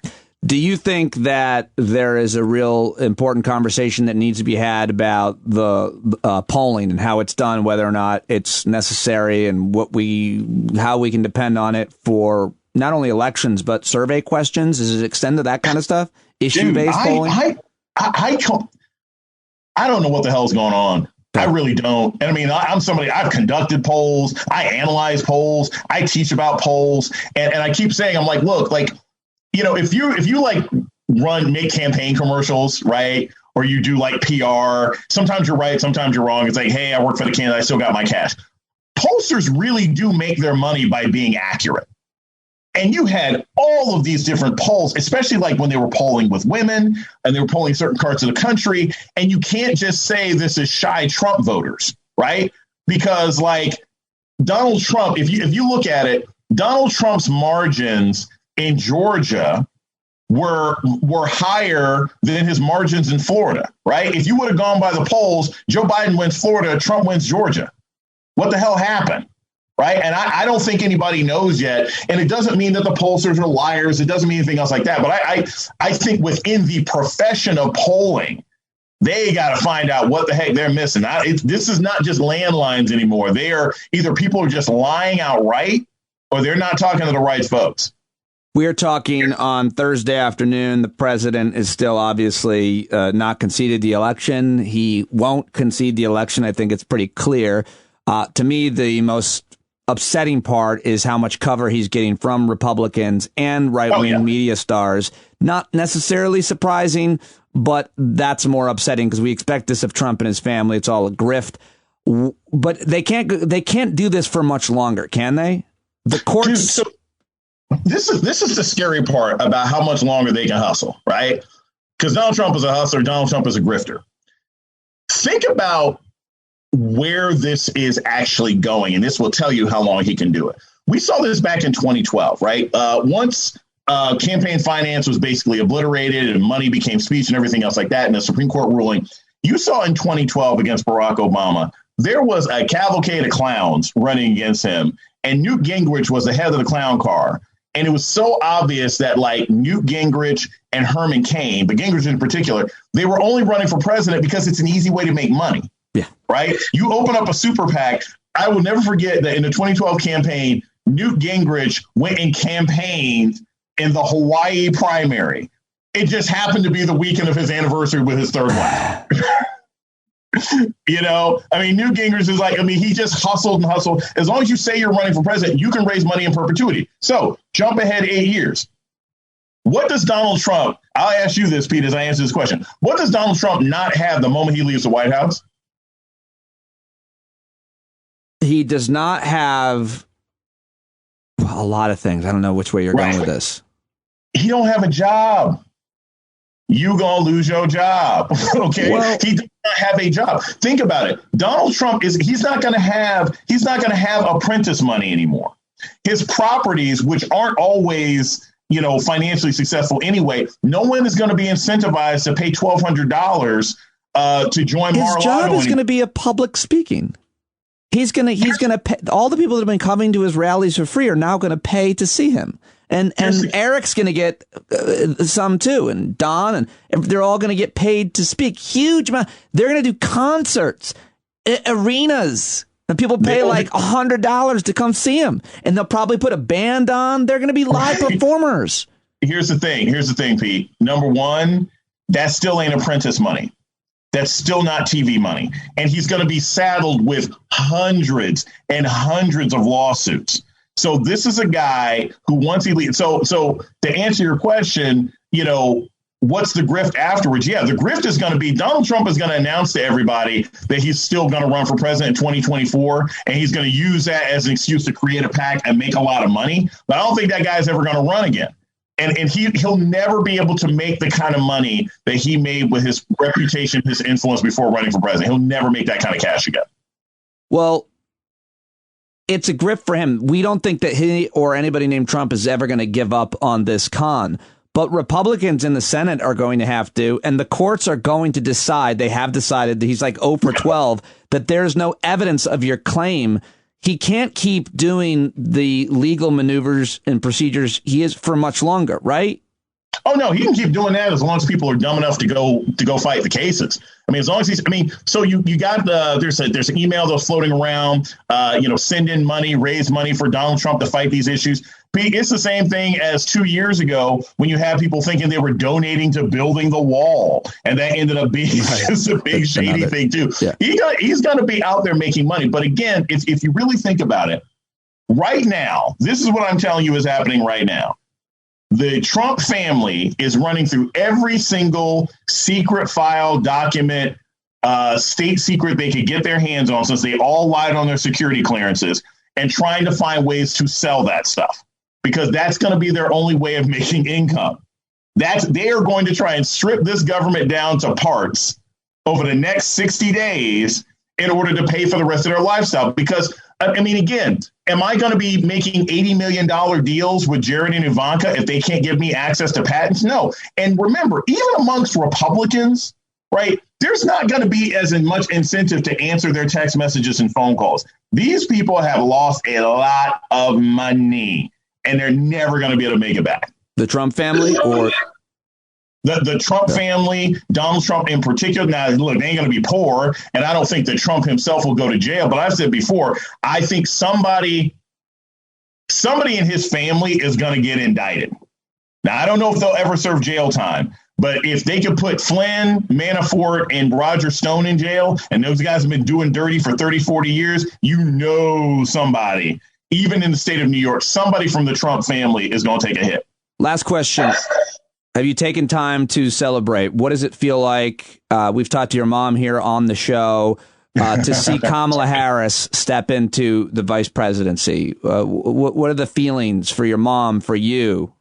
Do you think that there is a real important conversation that needs to be had about the polling and how it's done, whether or not it's necessary, and how we can depend on it for not only elections but survey questions? Does it extend to that kind of stuff? Issue-based polling? I don't know what the hell's going on. I really don't. And I mean, I'm somebody, I've conducted polls, I analyze polls, I teach about polls, and I keep saying, I'm like, look, like, if you like make campaign commercials, right? Or you do like PR, sometimes you're right, sometimes you're wrong. It's like, hey, I work for the candidate, I still got my cash. Pollsters really do make their money by being accurate. And you had all of these different polls, especially like when they were polling with women and they were polling certain parts of the country. And you can't just say this is shy Trump voters, right? Because like Donald Trump, if you look at it, Donald Trump's margins in Georgia were higher than his margins in Florida, right? If you would have gone by the polls, Joe Biden wins Florida, Trump wins Georgia. What the hell happened? Right. And I don't think anybody knows yet. And it doesn't mean that the pollsters are liars. It doesn't mean anything else like that. But I think within the profession of polling, they got to find out what the heck they're missing. This is not just landlines anymore. They are either people are just lying outright or they're not talking to the right folks. We're talking on Thursday afternoon. The president is still obviously not conceded the election. He won't concede the election. I think it's pretty clear. To me, the most upsetting part is how much cover he's getting from Republicans and right-wing media stars. Not necessarily surprising, but that's more upsetting because we expect this of Trump and his family. It's all a grift. But they can't do this for much longer, can they? The courts. Dude, so this is the scary part about how much longer they can hustle, right? Because Donald Trump is a hustler. Donald Trump is a grifter. Think about where this is actually going, and this will tell you how long he can do it. We saw this back in 2012, right? Once campaign finance was basically obliterated and money became speech and everything else like that in the Supreme Court ruling, you saw in 2012 against Barack Obama, there was a cavalcade of clowns running against him, and Newt Gingrich was the head of the clown car. And it was so obvious that like Newt Gingrich and Herman Cain, but Gingrich in particular, they were only running for president because it's an easy way to make money. Yeah. Right. You open up a super PAC. I will never forget that in the 2012 campaign, Newt Gingrich went and campaigned in the Hawaii primary. It just happened to be the weekend of his anniversary with his third wife. I mean, Newt Gingrich is like, he just hustled and hustled. As long as you say you're running for president, you can raise money in perpetuity. So jump ahead 8 years. What does Donald Trump, I'll ask you this, Pete, as I answer this question. What does Donald Trump not have the moment he leaves the White House? He does not have a lot of things. I don't know which way you're going with this. He don't have a job. You gonna lose your job. Okay. Well, he does not have a job. Think about it. Donald Trump he's not gonna have apprentice money anymore. His properties, which aren't always, financially successful anyway, no one is going to be incentivized to pay $1,200 to join Mar-a-Lago. His job is going to be a public speaking. He's going to pay. All the people that have been coming to his rallies for free are now going to pay to see him. And Eric's going to get some too, and Don, and they're all going to get paid to speak. Huge amount. They're going to do concerts, arenas, and people pay like $100 to come see him. And they'll probably put a band on. They're going to be live performers. Here's the thing, Pete. Number one, that still ain't apprentice money. That's still not TV money. And he's going to be saddled with hundreds and hundreds of lawsuits. So this is a guy who once he leaves. So to answer your question, what's the grift afterwards? Yeah, the grift is going to be Donald Trump is going to announce to everybody that he's still going to run for president in 2024. And he's going to use that as an excuse to create a PAC and make a lot of money. But I don't think that guy's ever going to run again. And he'll never be able to make the kind of money that he made with his reputation, his influence before running for president. He'll never make that kind of cash again. Well, it's a grift for him. We don't think that he or anybody named Trump is ever going to give up on this con. But Republicans in the Senate are going to have to, and the courts are going to decide. They have decided that he's like 0 for 12, that there's no evidence of your claim. He can't keep doing the legal maneuvers and procedures he is for much longer, right? Oh no, he can keep doing that as long as people are dumb enough to go fight the cases. I mean, as long as so you got there's an email that's floating around, send in money, raise money for Donald Trump to fight these issues. It's the same thing as 2 years ago when you had people thinking they were donating to building the wall, and that ended up being just a big shady thing too. Yeah. He's going to be out there making money. But again, if you really think about it, right now, this is what I'm telling you is happening right now. The Trump family is running through every single secret file, document, state secret they could get their hands on, since they all lied on their security clearances, and trying to find ways to sell that stuff, because that's going to be their only way of making income. They are going to try and strip this government down to parts over the next 60 days in order to pay for the rest of their lifestyle. Because, I mean, again, am I going to be making $80 million deals with Jared and Ivanka if they can't give me access to patents? No. And remember, even amongst Republicans, right, there's not going to be as much incentive to answer their text messages and phone calls. These people have lost a lot of money, and they're never going to be able to make it back. The Trump family, or the Trump family, Donald Trump in particular. Now, look, they ain't going to be poor, and I don't think that Trump himself will go to jail. But I've said before, I think somebody in his family is going to get indicted. Now, I don't know if they'll ever serve jail time, but if they could put Flynn, Manafort, and Roger Stone in jail, and those guys have been doing dirty for 30, 40 years, somebody, even in the state of New York, somebody from the Trump family is going to take a hit. Last question. Have you taken time to celebrate? What does it feel like? We've talked to your mom here on the show to see Kamala Harris step into the vice presidency. What are the feelings for your mom, for you?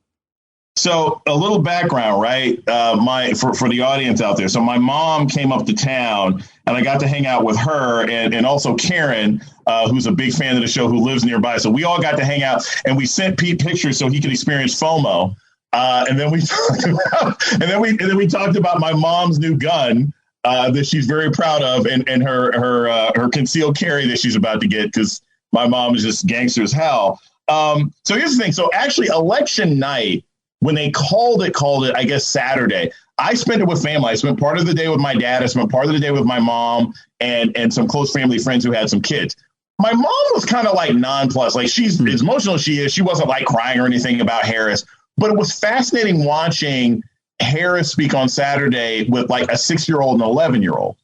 So a little background, right? For the audience out there. So my mom came up to town, and I got to hang out with her and also Karen, who's a big fan of the show, who lives nearby. So we all got to hang out, and we sent Pete pictures so he could experience FOMO. And then we talked about my mom's new gun that she's very proud of, and her concealed carry that she's about to get, because my mom is just gangster as hell. So here's the thing. So actually, election night, when they called it, I guess, Saturday, I spent it with family. I spent part of the day with my dad. I spent part of the day with my mom and some close family friends who had some kids. My mom was kind of like nonplussed. Like, she's as emotional as she is. She wasn't like crying or anything about Harris. But it was fascinating watching Harris speak on Saturday with like a 6-year-old and 11-year-old,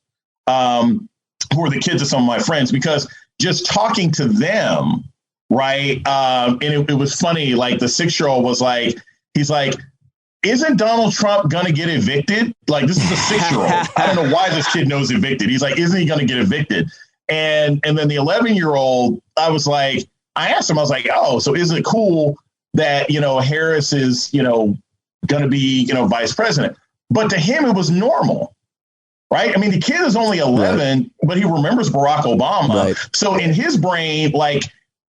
who are the kids of some of my friends, because just talking to them, right? And it was funny. Like, the 6-year-old was like, he's like, isn't Donald Trump going to get evicted? Like, this is a 6-year-old. I don't know why this kid knows evicted. He's like, isn't he going to get evicted? And then the 11-year-old, I asked him, I was like, oh, so is it cool that, Harris is, going to be, vice president? But to him, it was normal, right? I mean, the kid is only 11, right, but he remembers Barack Obama. Right. So in his brain, like,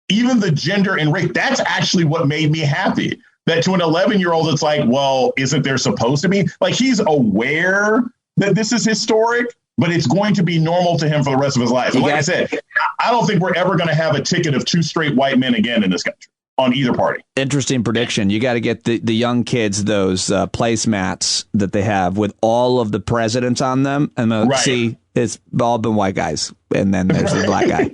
even the gender and race, that's actually what made me happy. That to an 11-year-old, it's like, well, isn't there supposed to be? Like, he's aware that this is historic, but it's going to be normal to him for the rest of his life. And like I said, I don't think we're ever going to have a ticket of 2 straight white men again in this country on either party. Interesting prediction. You got to get the young kids those placemats that they have with all of the presidents on them. And right, see, it's all been white guys. And then there's the black guy.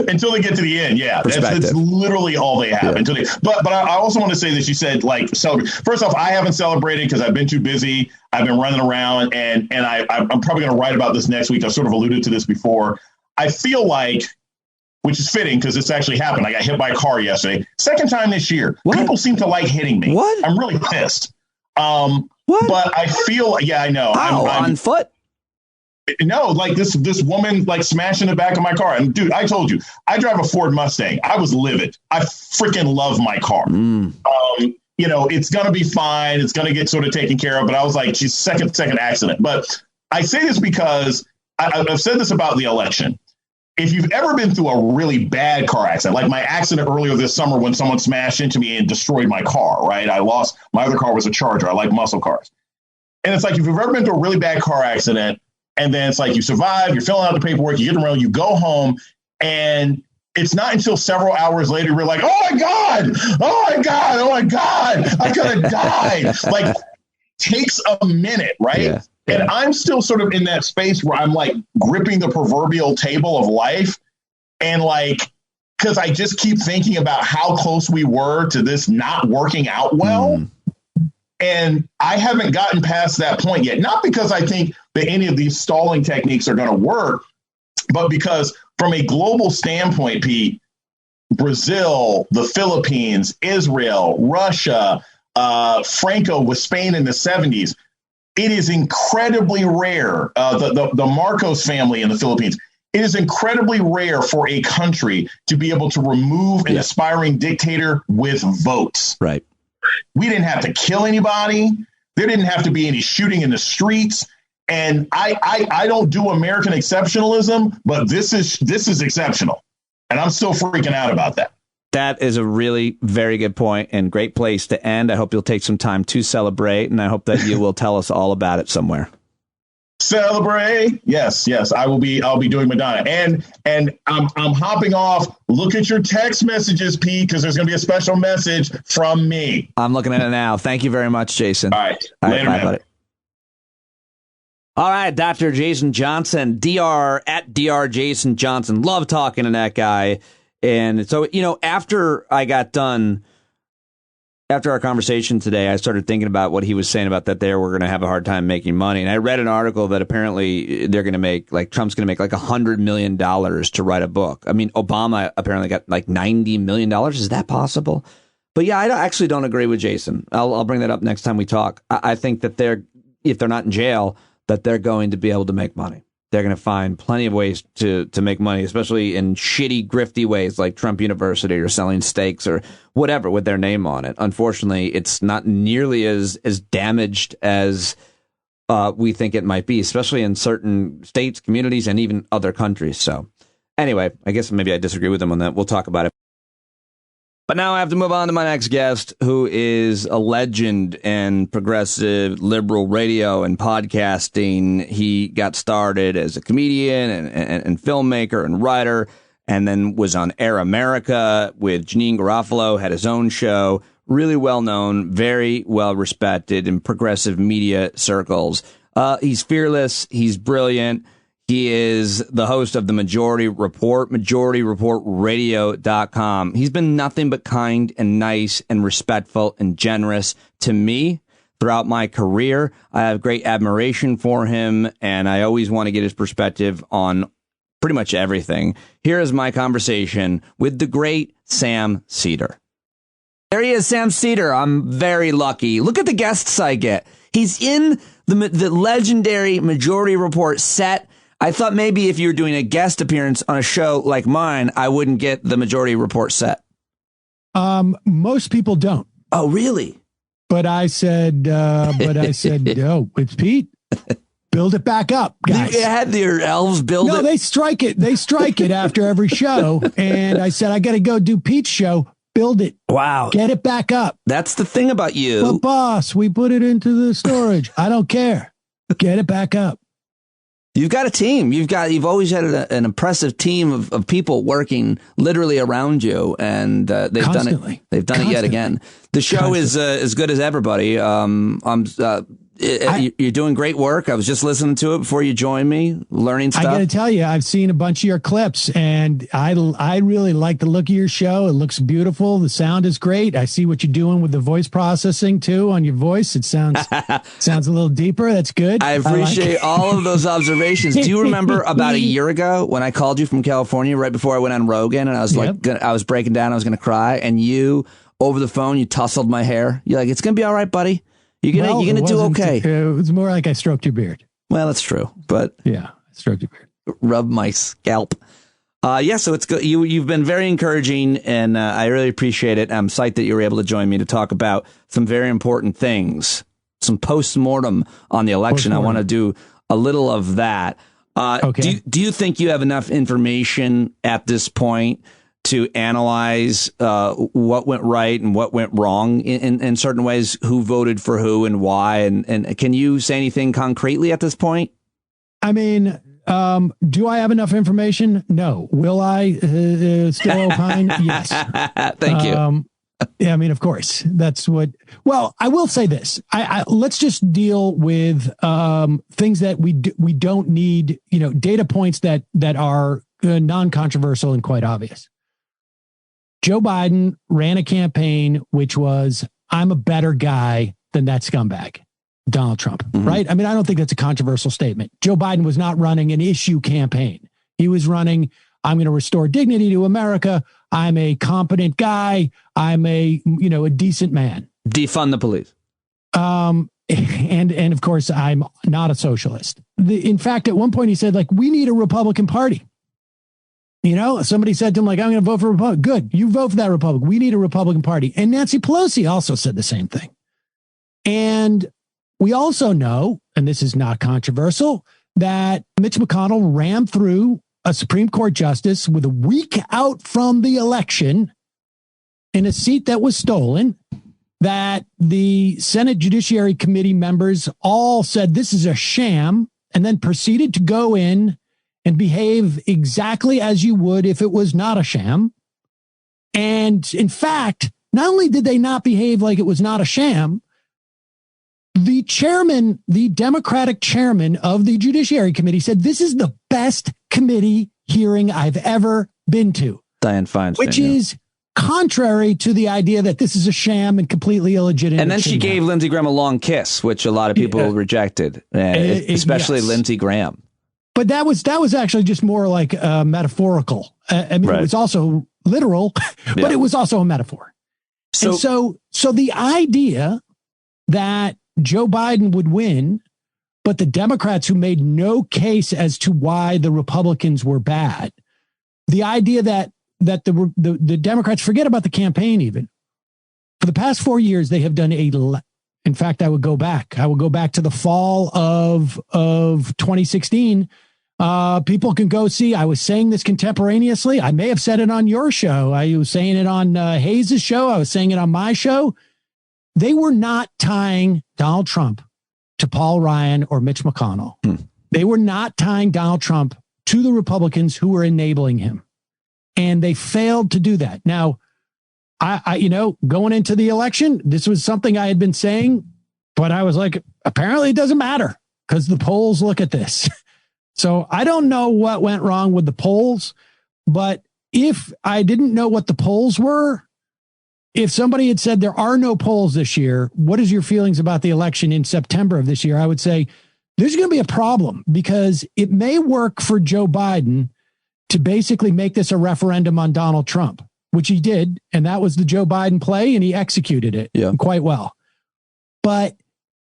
Until they get to the end, yeah, that's literally all they have. Yeah. But I also want to say that you said, like, celebrate. First off, I haven't celebrated because I've been too busy. I've been running around, and I'm probably going to write about this next week. I've sort of alluded to this before. I feel like, which is fitting because it's actually happened. I got hit by a car yesterday. Second time this year. What? People seem to like hitting me. What? I'm really pissed. What? But I feel, yeah, I know. How? I'm on foot? No, like this woman like smashing the back of my car. And dude, I told you, I drive a Ford Mustang. I was livid. I freaking love my car. It's going to be fine. It's going to get sort of taken care of. But I was like, geez, second accident. But I say this because I've said this about the election. If you've ever been through a really bad car accident, like my accident earlier this summer when someone smashed into me and destroyed my car, right? My other car was a Charger. I like muscle cars. And it's like, if you've ever been through a really bad car accident, and then it's like you survive, you're filling out the paperwork, you get around, you go home, and it's not until several hours later we're like, oh my God, I'm going to die. Like, takes a minute, right? Yeah. And I'm still sort of in that space where I'm like gripping the proverbial table of life. And like, because I just keep thinking about how close we were to this not working out well. And I haven't gotten past that point yet. Not because I think that any of these stalling techniques are going to work, but because from a global standpoint, Pete, Brazil, the Philippines, Israel, Russia, Franco with Spain in the 70s, it is incredibly rare. The Marcos family in the Philippines, it is incredibly rare for a country to be able to remove an aspiring dictator with votes. Right. We didn't have to kill anybody. There didn't have to be any shooting in the streets. And I don't do American exceptionalism, but this is exceptional. And I'm still freaking out about that. That is a really very good point and great place to end. I hope you'll take some time to celebrate, and I hope that you will tell us all about it somewhere. Celebrate. Yes. I'll be doing Madonna. And I'm hopping off. Look at your text messages, Pete, because there's going to be a special message from me. I'm looking at it now. Thank you very much, Jason. All right. Later, bye, buddy. All right, Dr. Jason Johnson, Dr. Jason Johnson. Love talking to that guy. And so, after our conversation today, I started thinking about what he was saying about that we're going to have a hard time making money. And I read an article that apparently they're going to make, like, Trump's going to make like $100 million to write a book. I mean, Obama apparently got like $90 million. Is that possible? But yeah, I actually don't agree with Jason. I'll bring that up next time we talk. I think that if they're not in jail, that they're going to be able to make money. They're going to find plenty of ways to make money, especially in shitty, grifty ways like Trump University or selling steaks or whatever with their name on it. Unfortunately, it's not nearly as damaged as we think it might be, especially in certain states, communities, and even other countries. So anyway, I guess maybe I disagree with him on that. We'll talk about it. But now I have to move on to my next guest, who is a legend in progressive liberal radio and podcasting. He got started as a comedian and filmmaker and writer, and then was on Air America with Janine Garofalo, had his own show, really well known, very well respected in progressive media circles. He's fearless. He's brilliant. He is the host of the Majority Report, MajorityReportRadio.com. He's been nothing but kind and nice and respectful and generous to me throughout my career. I have great admiration for him, and I always want to get his perspective on pretty much everything. Here is my conversation with the great Sam Seder. There he is, Sam Seder. I'm very lucky. Look at the guests I get. He's in the legendary Majority Report set. I thought maybe if you were doing a guest appearance on a show like mine, I wouldn't get the Majority Report set. Most people don't. Oh, really? But I said, no, it's Pete. Build it back up, guys. You had your elves build it? No, they strike it. They strike it after every show. And I said, I got to go do Pete's show. Build it. Wow. Get it back up. That's the thing about you. But boss, we put it into the storage. I don't care. Get it back up. You've got a team. You've always had an impressive team of people working literally around you, and they've Constantly. done it. They've done it yet again. The show is as good as everybody. You're doing great work. I was just listening to it before you joined me, learning stuff. I got to tell you, I've seen a bunch of your clips, and I really like the look of your show. It looks beautiful. The sound is great. I see what you're doing with the voice processing too on your voice. It sounds a little deeper. That's good. I appreciate all of those observations. Do you remember about a year ago when I called you from California right before I went on Rogan, and I was I was breaking down, I was going to cry, and you over the phone, you tousled my hair. You're like, "It's going to be all right, buddy. You're gonna do okay." It was more like I stroked your beard. Well, that's true, but yeah, I stroked your beard. Rub my scalp. So it's good. You've been very encouraging, and I really appreciate it. I'm psyched that you were able to join me to talk about some very important things, some post-mortem on the election. I want to do a little of that. Okay. Do you think you have enough information at this point to analyze what went right and what went wrong in certain ways, who voted for who and why? And can you say anything concretely at this point? I mean, Do I have enough information? No. Will I still opine? Yes. Thank you. Yeah, I mean, of course, that's what. Well, I will say this. Let's just deal with things that we don't need. Data points that are non-controversial and quite obvious. Joe Biden ran a campaign which was, "I'm a better guy than that scumbag, Donald Trump." Mm-hmm. Right? I mean, I don't think that's a controversial statement. Joe Biden was not running an issue campaign. He was running, "I'm going to restore dignity to America. I'm a competent guy. I'm a decent man. Defund the police." And of course, I'm not a socialist. In fact, at one point he said, we need a Republican Party. Somebody said to him, "I'm going to vote for Republican." Good. You vote for that Republican. We need a Republican Party. And Nancy Pelosi also said the same thing. And we also know, and this is not controversial, that Mitch McConnell ran through a Supreme Court justice with a week out from the election in a seat that was stolen, that the Senate Judiciary Committee members all said this is a sham, and then proceeded to go in and behave exactly as you would if it was not a sham. And in fact, not only did they not behave like it was not a sham, the chairman, the Democratic chairman of the Judiciary Committee, said this is the best committee hearing I've ever been to. Dianne Feinstein. Which is contrary to the idea that this is a sham and completely illegitimate. And then she gave Lindsey Graham a long kiss, which a lot of people rejected, especially yes. Lindsey Graham. But that was actually just more like metaphorical. I mean, It was also literal, but it was also a metaphor. So the idea that Joe Biden would win, but the Democrats who made no case as to why the Republicans were bad, the idea that the Democrats, forget about the campaign even, for the past 4 years, they have done in fact, I would go back to the fall of 2016. People can go see. I was saying this contemporaneously. I may have said it on your show. I was saying it on Hayes' show. I was saying it on my show. They were not tying Donald Trump to Paul Ryan or Mitch McConnell. They were not tying Donald Trump to the Republicans who were enabling him. And they failed to do that. Now, I going into the election, this was something I had been saying, but I was like, apparently it doesn't matter because the polls look at this. So I don't know what went wrong with the polls, but if I didn't know what the polls were, if somebody had said there are no polls this year, what is your feelings about the election in September of this year? I would say there's going to be a problem because it may work for Joe Biden to basically make this a referendum on Donald Trump, which he did. And that was the Joe Biden play, and he executed it quite well. But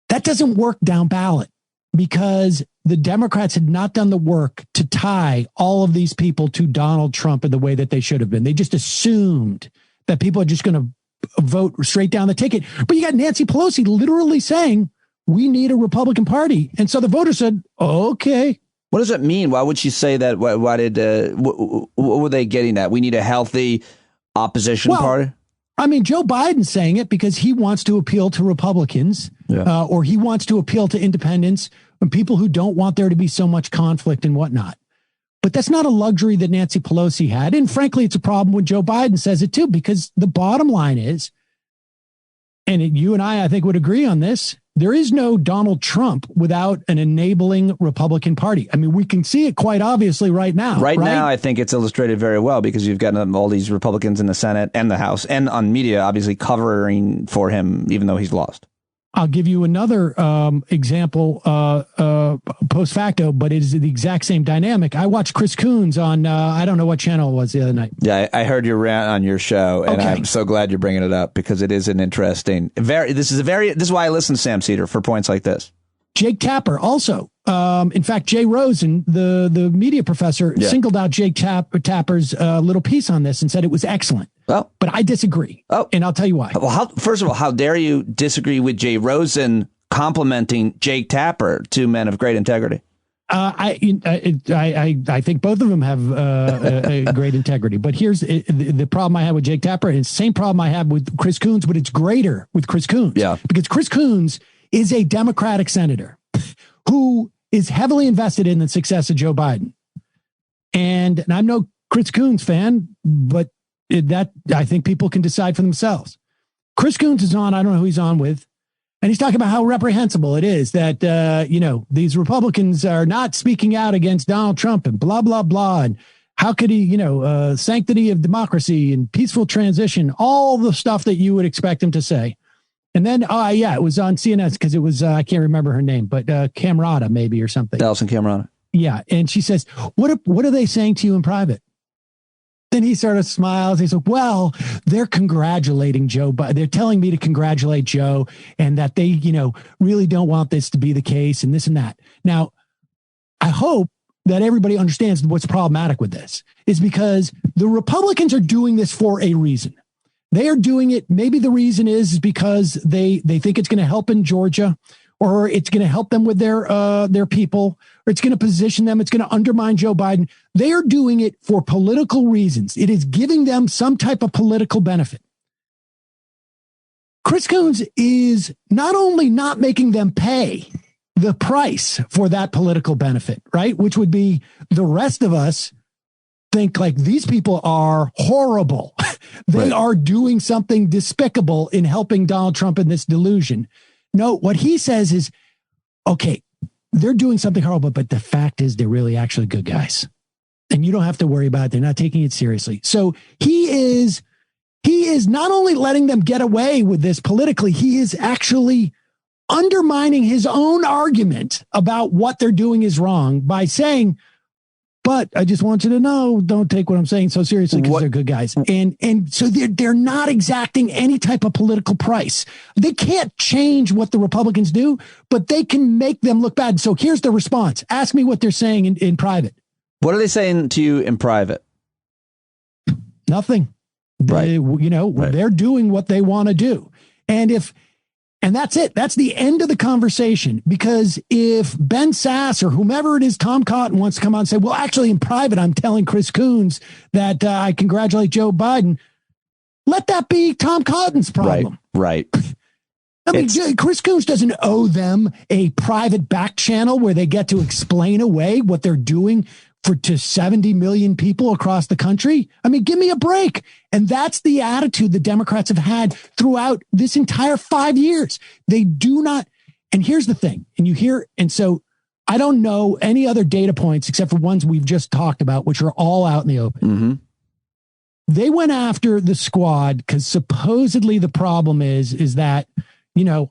that doesn't work down ballot because the Democrats had not done the work to tie all of these people to Donald Trump in the way that they should have been. They just assumed that people are just going to vote straight down the ticket. But you got Nancy Pelosi literally saying, we need a Republican Party. And so the voters said, okay. What does it mean? Why would she say that? What were they getting at? We need a healthy opposition party? I mean, Joe Biden's saying it because he wants to appeal to Republicans or he wants to appeal to independents and people who don't want there to be so much conflict and whatnot. But that's not a luxury that Nancy Pelosi had. And frankly, it's a problem when Joe Biden says it, too, because the bottom line is, and you and I think, would agree on this, there is no Donald Trump without an enabling Republican Party. I mean, we can see it quite obviously right now. Right now, I think it's illustrated very well because you've got all these Republicans in the Senate and the House and on media, obviously covering for him, even though he's lost. I'll give you another example post facto, but it is the exact same dynamic. I watched Chris Coons on, I don't know what channel it was the other night. Yeah, I heard your rant on your show, and I'm so glad you're bringing it up because it is an interesting, this is why I listen to Sam Seder for points like this. Jake Tapper also. In fact, Jay Rosen, the media professor, singled out Jake Tapper's little piece on this and said it was excellent. Well, but I disagree. Oh, and I'll tell you why. Well, first of all, how dare you disagree with Jay Rosen complimenting Jake Tapper, two men of great integrity? I think both of them have a great integrity. But here's the problem I have with Jake Tapper, and it's the same problem I have with Chris Coons, but it's greater with Chris Coons. Yeah, because Chris Coons is a Democratic senator who is heavily invested in the success of Joe Biden. And I'm no Chris Coons fan, but that I think people can decide for themselves. Chris Coons is on, I don't know who he's on with, and he's talking about how reprehensible it is that, these Republicans are not speaking out against Donald Trump and blah, blah, blah. And how could he, sanctity of democracy and peaceful transition, all the stuff that you would expect him to say. And then, it was on CNN because it was, I can't remember her name, but Camerata maybe or something. Alison Camerata. Yeah. And she says, what are they saying to you in private? Then he sort of smiles. He said, well, they're congratulating Joe, but they're telling me to congratulate Joe and that they, really don't want this to be the case and this and that. Now, I hope that everybody understands what's problematic with this is because the Republicans are doing this for a reason. They are doing it. Maybe the reason is because they think it's going to help in Georgia, or it's going to help them with their people, or it's going to position them. It's going to undermine Joe Biden. They are doing it for political reasons. It is giving them some type of political benefit. Chris Coons is not only not making them pay the price for that political benefit, right? Which would be the rest of us think like these people are horrible. They are doing something despicable in helping Donald Trump in this delusion. No, what he says is, okay, they're doing something horrible, but the fact is they're really actually good guys. And you don't have to worry about it. They're not taking it seriously. So he is not only letting them get away with this politically, he is actually undermining his own argument about what they're doing is wrong by saying, but I just want you to know, don't take what I'm saying so seriously because they're good guys. And so they're not exacting any type of political price. They can't change what the Republicans do, but they can make them look bad. So here's the response. Ask me what they're saying in private. What are they saying to you in private? Nothing. They're doing what they want to do. And that's it. That's the end of the conversation. Because if Ben Sass or whomever it is, Tom Cotton wants to come out and say, well, actually in private, I'm telling Chris Coons that I congratulate Joe Biden. Let that be Tom Cotton's problem. Right. I mean, Chris Coons doesn't owe them a private back channel where they get to explain away what they're doing to 70 million people across the country. I mean, give me a break. And that's the attitude the Democrats have had throughout this entire 5 years. They do not. And here's the thing. And so I don't know any other data points except for ones we've just talked about, which are all out in the open. Mm-hmm. They went after the squad because supposedly the problem is that,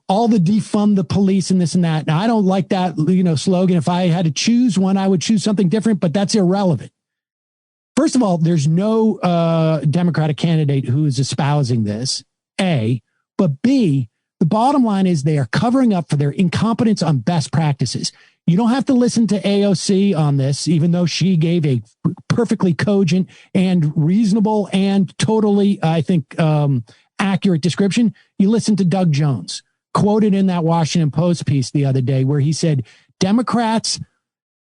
all the defund the police and this and that. Now, I don't like that, slogan. If I had to choose one, I would choose something different, but that's irrelevant. First of all, there's no Democratic candidate who is espousing this, A, but B, the bottom line is they are covering up for their incompetence on best practices. You don't have to listen to AOC on this, even though she gave a perfectly cogent and reasonable and totally, I think, accurate description. You listen to Doug Jones, quoted in that Washington Post piece the other day, where he said, Democrats,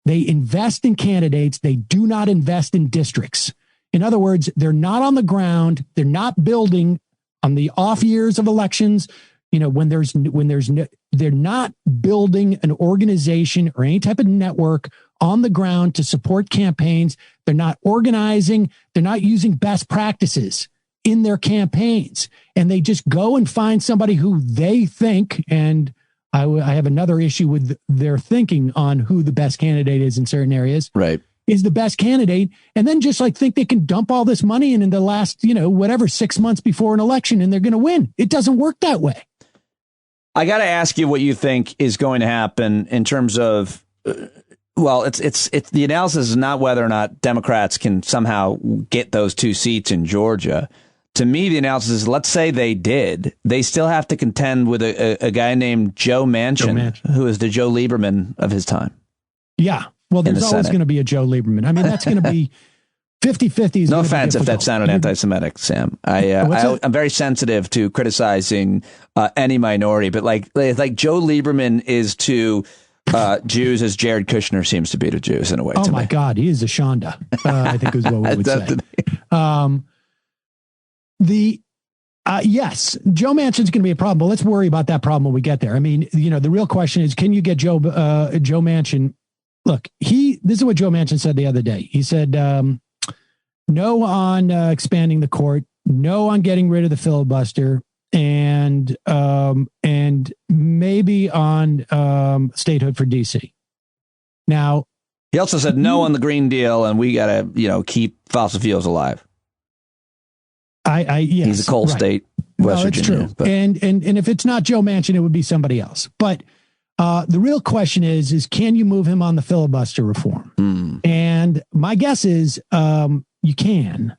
they invest in candidates. They do not invest in districts. In other words, they're not on the ground. They're not building on the off years of elections. They're not building an organization or any type of network on the ground to support campaigns. They're not organizing. They're not using best practices in their campaigns. And they just go and find somebody who they think, and I have another issue with their thinking on who the best candidate is in certain areas. Right. Is the best candidate, and then just think they can dump all this money in the last, 6 months before an election and they're going to win. It doesn't work that way. I got to ask you what you think is going to happen in terms of, it's the analysis is not whether or not Democrats can somehow get those 2 seats in Georgia. To me, the analysis is, let's say they did. They still have to contend with a guy named Joe Manchin, who is the Joe Lieberman of his time. Yeah. Well, there's always going to be a Joe Lieberman. I mean, that's going to be 50-50. No offense if that sounded anti-Semitic, Sam. I'm very sensitive to criticizing any minority, but like Joe Lieberman is to Jews as Jared Kirshner seems to be to Jews in a way. Oh my God, he is a Shonda. I think is what we would say. Yes, Joe Manchin's going to be a problem, but let's worry about that problem when we get there. I mean, the real question is, can you get Joe Manchin look, this is what Joe Manchin said the other day. He said, no on expanding the court, no on getting rid of the filibuster, and maybe on statehood for DC. Now, he also said no on the Green Deal, and we got to, keep fossil fuels alive. Yes, he's a coal state, West Virginia. True. But. And if it's not Joe Manchin, it would be somebody else. But the real question is can you move him on the filibuster reform? And my guess is you can.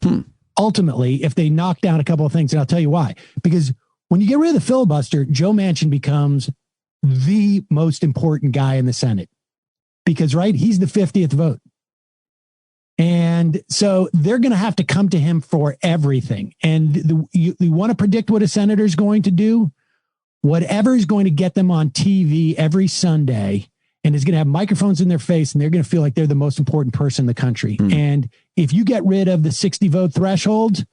Ultimately, if they knock down a couple of things, and I'll tell you why. Because when you get rid of the filibuster, Joe Manchin becomes the most important guy in the Senate. Because, right, he's the 50th vote. And so they're going to have to come to him for everything. And you want to predict what a senator is going to do? Whatever is going to get them on TV every Sunday and is going to have microphones in their face, and they're going to feel like they're the most important person in the country. And if you get rid of the 60 vote threshold,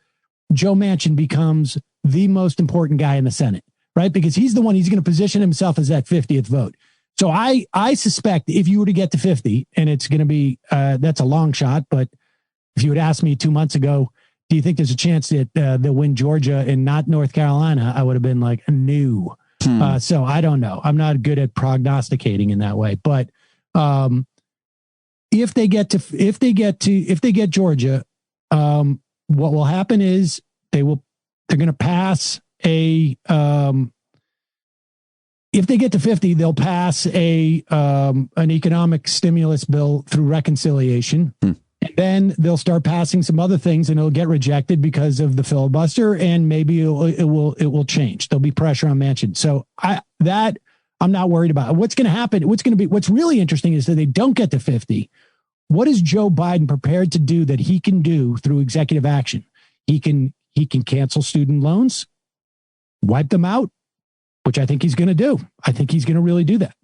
Joe Manchin becomes the most important guy in the Senate, right? Because he's the one, he's going to position himself as that 50th vote. So I suspect if you were to get to 50, and it's going to be, that's a long shot, but if you had asked me 2 months ago, do you think there's a chance that they'll win Georgia and not North Carolina? I would have been like, no. So I don't know. I'm not good at prognosticating in that way, but if they get Georgia, what will happen is they're going to pass if they get to 50, they'll pass an economic stimulus bill through reconciliation. And then they'll start passing some other things, and it'll get rejected because of the filibuster, and maybe it will change. There'll be pressure on Manchin. So I'm not worried about what's going to happen. What's really interesting is that they don't get to 50. What is Joe Biden prepared to do that he can do through executive action? He can cancel student loans, wipe them out, which I think he's going to do. I think he's going to really do that.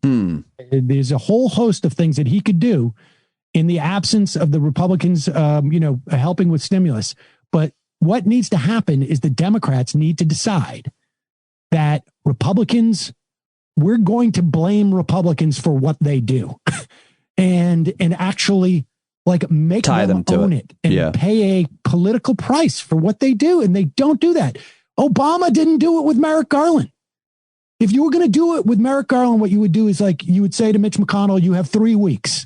There's a whole host of things that he could do in the absence of the Republicans, helping with stimulus. But what needs to happen is the Democrats need to decide that Republicans, we're going to blame Republicans for what they do and actually make them own it and pay a political price for what they do. And they don't do that. Obama didn't do it with Merrick Garland. If you were going to do it with Merrick Garland, what you would do is you would say to Mitch McConnell, you have 3 weeks.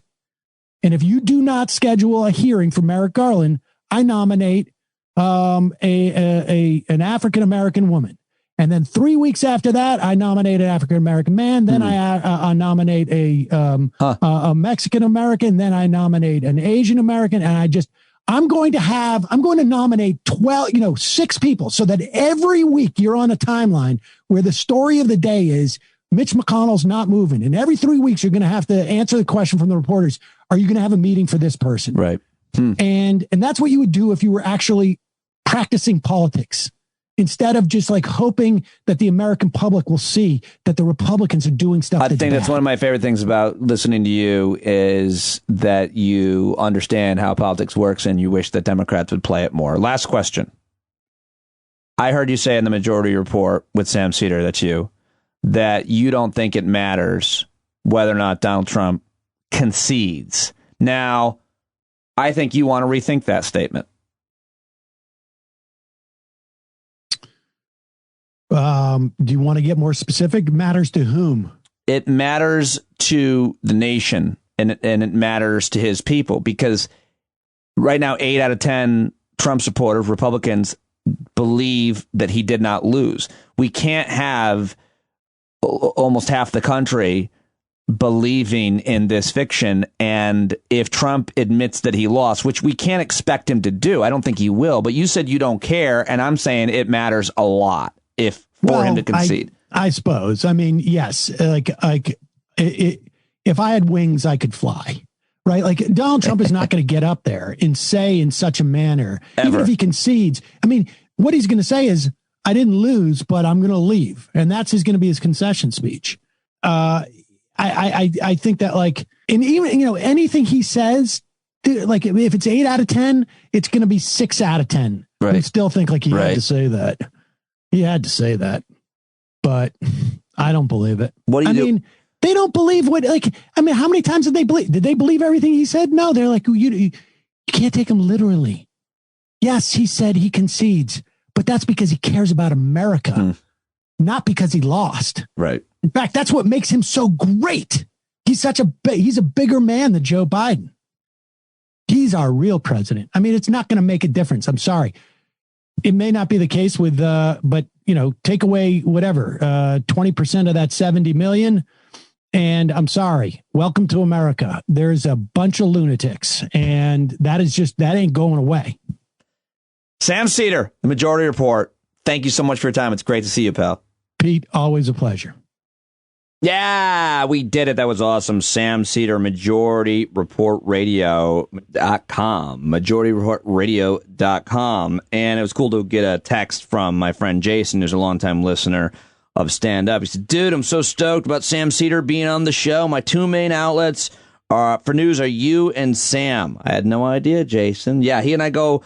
And if you do not schedule a hearing for Merrick Garland, I nominate an African-American woman. And then 3 weeks after that, I nominate an African-American man. Then I nominate a Mexican-American. Then I nominate an Asian-American. And I'm going to nominate 6 people so that every week you're on a timeline where the story of the day is Mitch McConnell's not moving. And every 3 weeks, you're going to have to answer the question from the reporters. Are you going to have a meeting for this person? Right. And that's what you would do if you were actually practicing politics instead of just hoping that the American public will see that the Republicans are doing stuff. I think that's one of my favorite things about listening to you is that you understand how politics works and you wish that Democrats would play it more. Last question. I heard you say in the Majority Report with Sam Seder, that's you, that you don't think it matters whether or not Donald Trump concedes. Now, I think you want to rethink that statement. Do you want to get more specific? It matters to whom? It matters to the nation, and it matters to his people, because right now, 8 out of 10 Trump supporters, Republicans, believe that he did not lose. We can't have almost half the country believing in this fiction. And if Trump admits that he lost, which we can't expect him to do, I don't think he will. But you said you don't care. And I'm saying it matters a lot if for him to concede. I suppose. I mean, yes. If I had wings, I could fly. Right. Donald Trump is not going to get up there and say in such a manner, even if he concedes. I mean, what he's going to say is, I didn't lose, but I'm going to leave. And that's going to be his concession speech. I think that and even, anything he says, if it's 8 out of 10, it's going to be 6 out of 10. Right. I still think he had to say that. He had to say that, but I don't believe it. What do you do? They don't believe how many times did they believe? Did they believe everything he said? No, they're like, you can't take him literally. Yes, he said he concedes, but that's because he cares about America, not because he lost. Right. In fact, that's what makes him so great. He's a bigger man than Joe Biden. He's our real president. I mean, it's not going to make a difference. I'm sorry. It may not be the case with, but take away whatever, 20% of that 70 million. And I'm sorry. Welcome to America. There's a bunch of lunatics, and that ain't going away. Sam Seder, the Majority Report. Thank you so much for your time. It's great to see you, pal. Pete, always a pleasure. Yeah, we did it. That was awesome. Sam Seder, MajorityReportRadio.com. MajorityReportRadio.com. And it was cool to get a text from my friend Jason, who's a longtime listener of Stand Up. He said, dude, I'm so stoked about Sam Seder being on the show. My two main outlets for news are you and Sam. I had no idea, Jason. Yeah, he and I go,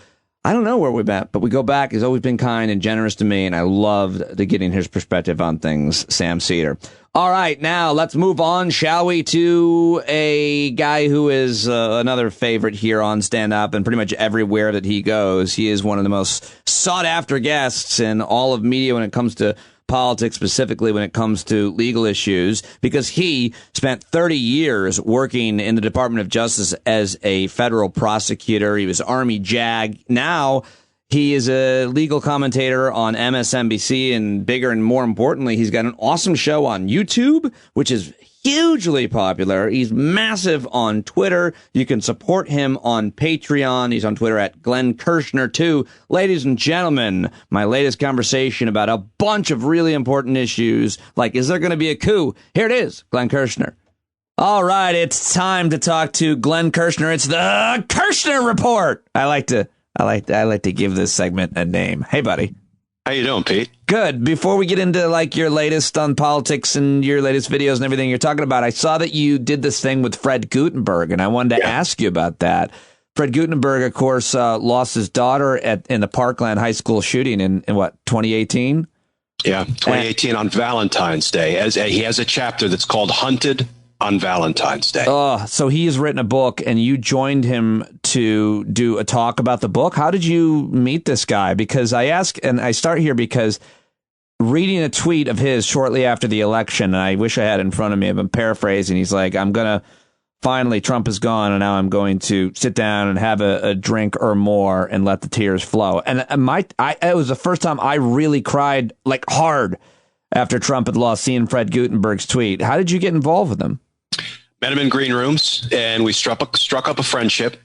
I don't know where we met, but we go back. He's always been kind and generous to me, and I loved getting his perspective on things, Sam Seder. All right, now let's move on, shall we, to a guy who is another favorite here on Stand Up and pretty much everywhere that he goes. He is one of the most sought-after guests in all of media when it comes to politics, specifically when it comes to legal issues, because he spent 30 years working in the Department of Justice as a federal prosecutor. He was Army JAG. Now he is a legal commentator on MSNBC, and bigger and more importantly, he's got an awesome show on YouTube, which is hugely popular. He's massive on Twitter. You can support him on Patreon. He's on Twitter at Glenn Kirshner, too. Ladies and gentlemen, my latest conversation about a bunch of really important issues, like, is there going to be a coup? Here it is, Glenn Kirshner. All right, it's time to talk to Glenn Kirshner. It's the Kirshner Report. I like to give this segment a name. Hey, buddy. How you doing, Pete? Good. Before we get into like your latest on politics and your latest videos and everything you're talking about, I saw that you did this thing with Fred Gutenberg, and I wanted to ask you about that. Fred Gutenberg, of course, lost his daughter in the Parkland High School shooting in what, 2018? Yeah, 2018 on Valentine's Day. He has a chapter that's called Hunted on Valentine's Day. So he has written a book, and you joined him to do a talk about the book. How did you meet this guy? Because I ask, and I start here because reading a tweet of his shortly after the election, and I wish I had it in front of me, I've been paraphrasing. He's like, finally, Trump is gone, and now I'm going to sit down and have a drink or more and let the tears flow. And it was the first time I really cried like hard after Trump had lost, seeing Fred Gutenberg's tweet. How did you get involved with him? Met him in green rooms, and we struck up a friendship.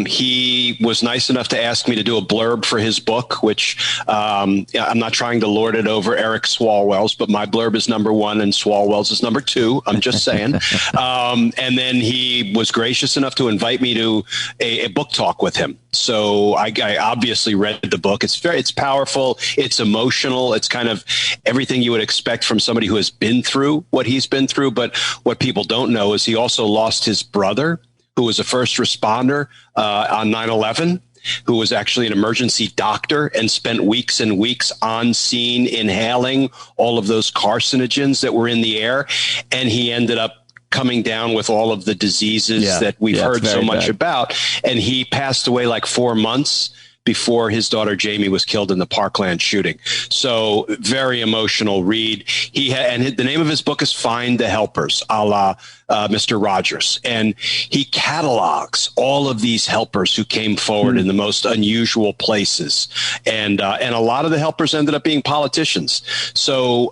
He was nice enough to ask me to do a blurb for his book, which I'm not trying to lord it over Eric Swalwell's, but my blurb is number 1 and Swalwell's is number 2. I'm just saying. And then he was gracious enough to invite me to a book talk with him. So I obviously read the book. It's powerful. It's emotional. It's kind of everything you would expect from somebody who has been through what he's been through. But what people don't know is he also lost his brother, who was a first responder on 9/11, who was actually an emergency doctor and spent weeks and weeks on scene inhaling all of those carcinogens that were in the air. And he ended up coming down with all of the diseases that we've heard so much about. And he passed away like 4 months before his daughter Jamie was killed in the Parkland shooting. So very emotional read. And the name of his book is Find the Helpers, a la Mr. Rogers. And he catalogs all of these helpers who came forward in the most unusual places. And a lot of the helpers ended up being politicians. So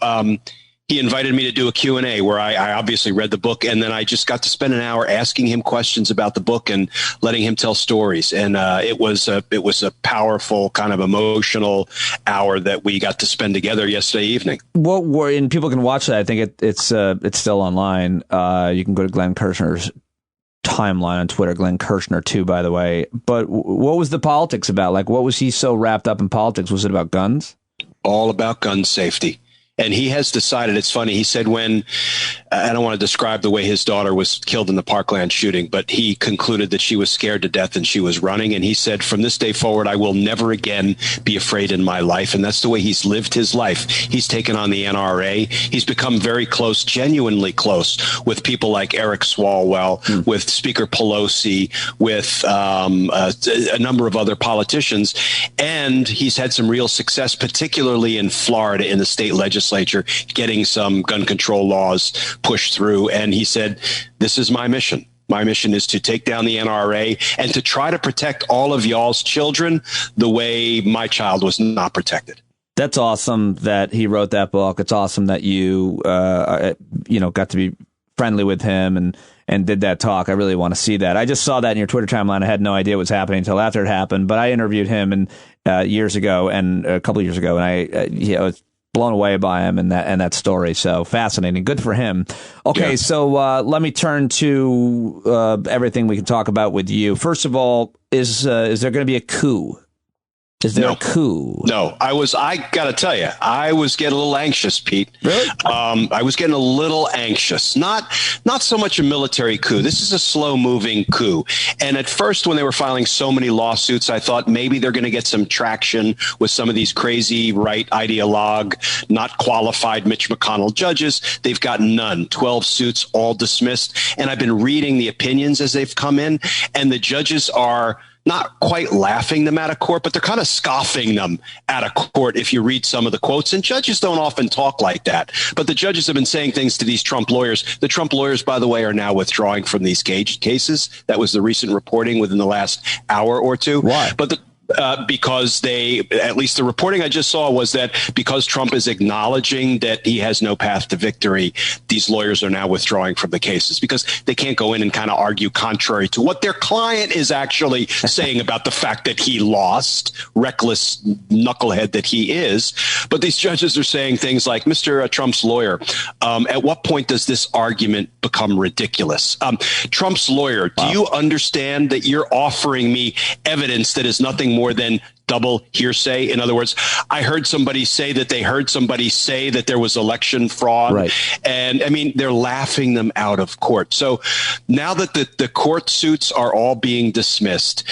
he invited me to do a Q&A where I obviously read the book, and then I just got to spend an hour asking him questions about the book and letting him tell stories. And it was a powerful, kind of emotional hour that we got to spend together yesterday evening. And people can watch that. I think it's still online. You can go to Glenn Kirshner's timeline on Twitter, Glenn Kirshner too, by the way. But what was the politics about? Like, what was he so wrapped up in politics? Was it about guns? All about gun safety. And he has decided, it's funny, he said when, I don't want to describe the way his daughter was killed in the Parkland shooting, but he concluded that she was scared to death and she was running. And he said, from this day forward, I will never again be afraid in my life. And that's the way he's lived his life. He's taken on the NRA. He's become very close, genuinely close, with people like Eric Swalwell, with Speaker Pelosi, with a number of other politicians. And he's had some real success, particularly in Florida, in the state legislature, getting some gun control laws pushed through. And he said, this is my mission. My mission is to take down the NRA and to try to protect all of y'all's children the way my child was not protected. That's awesome that he wrote that book. It's awesome that you, got to be friendly with him and did that talk. I really want to see that. I just saw that in your Twitter timeline. I had no idea what was happening until after it happened, but I interviewed him years ago and a couple of years ago, and I was blown away by him and that story. So fascinating. Good for him. Okay. Yeah. So, let me turn to, everything we can talk about with you. First of all, is there going to be a coup? Is there a coup? No, I got to tell you, I was getting a little anxious, Pete. Really? I was getting a little anxious. Not so much a military coup. This is a slow moving coup. And at first, when they were filing so many lawsuits, I thought maybe they're going to get some traction with some of these crazy right ideologue, not qualified Mitch McConnell judges. They've got none. 12 suits, all dismissed. And I've been reading the opinions as they've come in, and the judges are not quite laughing them out of court, but they're kind of scoffing them out of court if you read some of the quotes. And judges don't often talk like that. But the judges have been saying things to these Trump lawyers. The Trump lawyers, by the way, are now withdrawing from these cases. That was the recent reporting within the last hour or two. Why? But because at least the reporting I just saw was that because Trump is acknowledging that he has no path to victory, these lawyers are now withdrawing from the cases because they can't go in and kind of argue contrary to what their client is actually saying about the fact that he lost, reckless knucklehead that he is. But these judges are saying things like, Mr. Trump's lawyer, at what point does this argument become ridiculous? Trump's lawyer, do you understand that you're offering me evidence that is nothing more than double hearsay? In other words, I heard somebody say that they heard somebody say that there was election fraud. Right. And I mean, they're laughing them out of court. So now that the court suits are all being dismissed,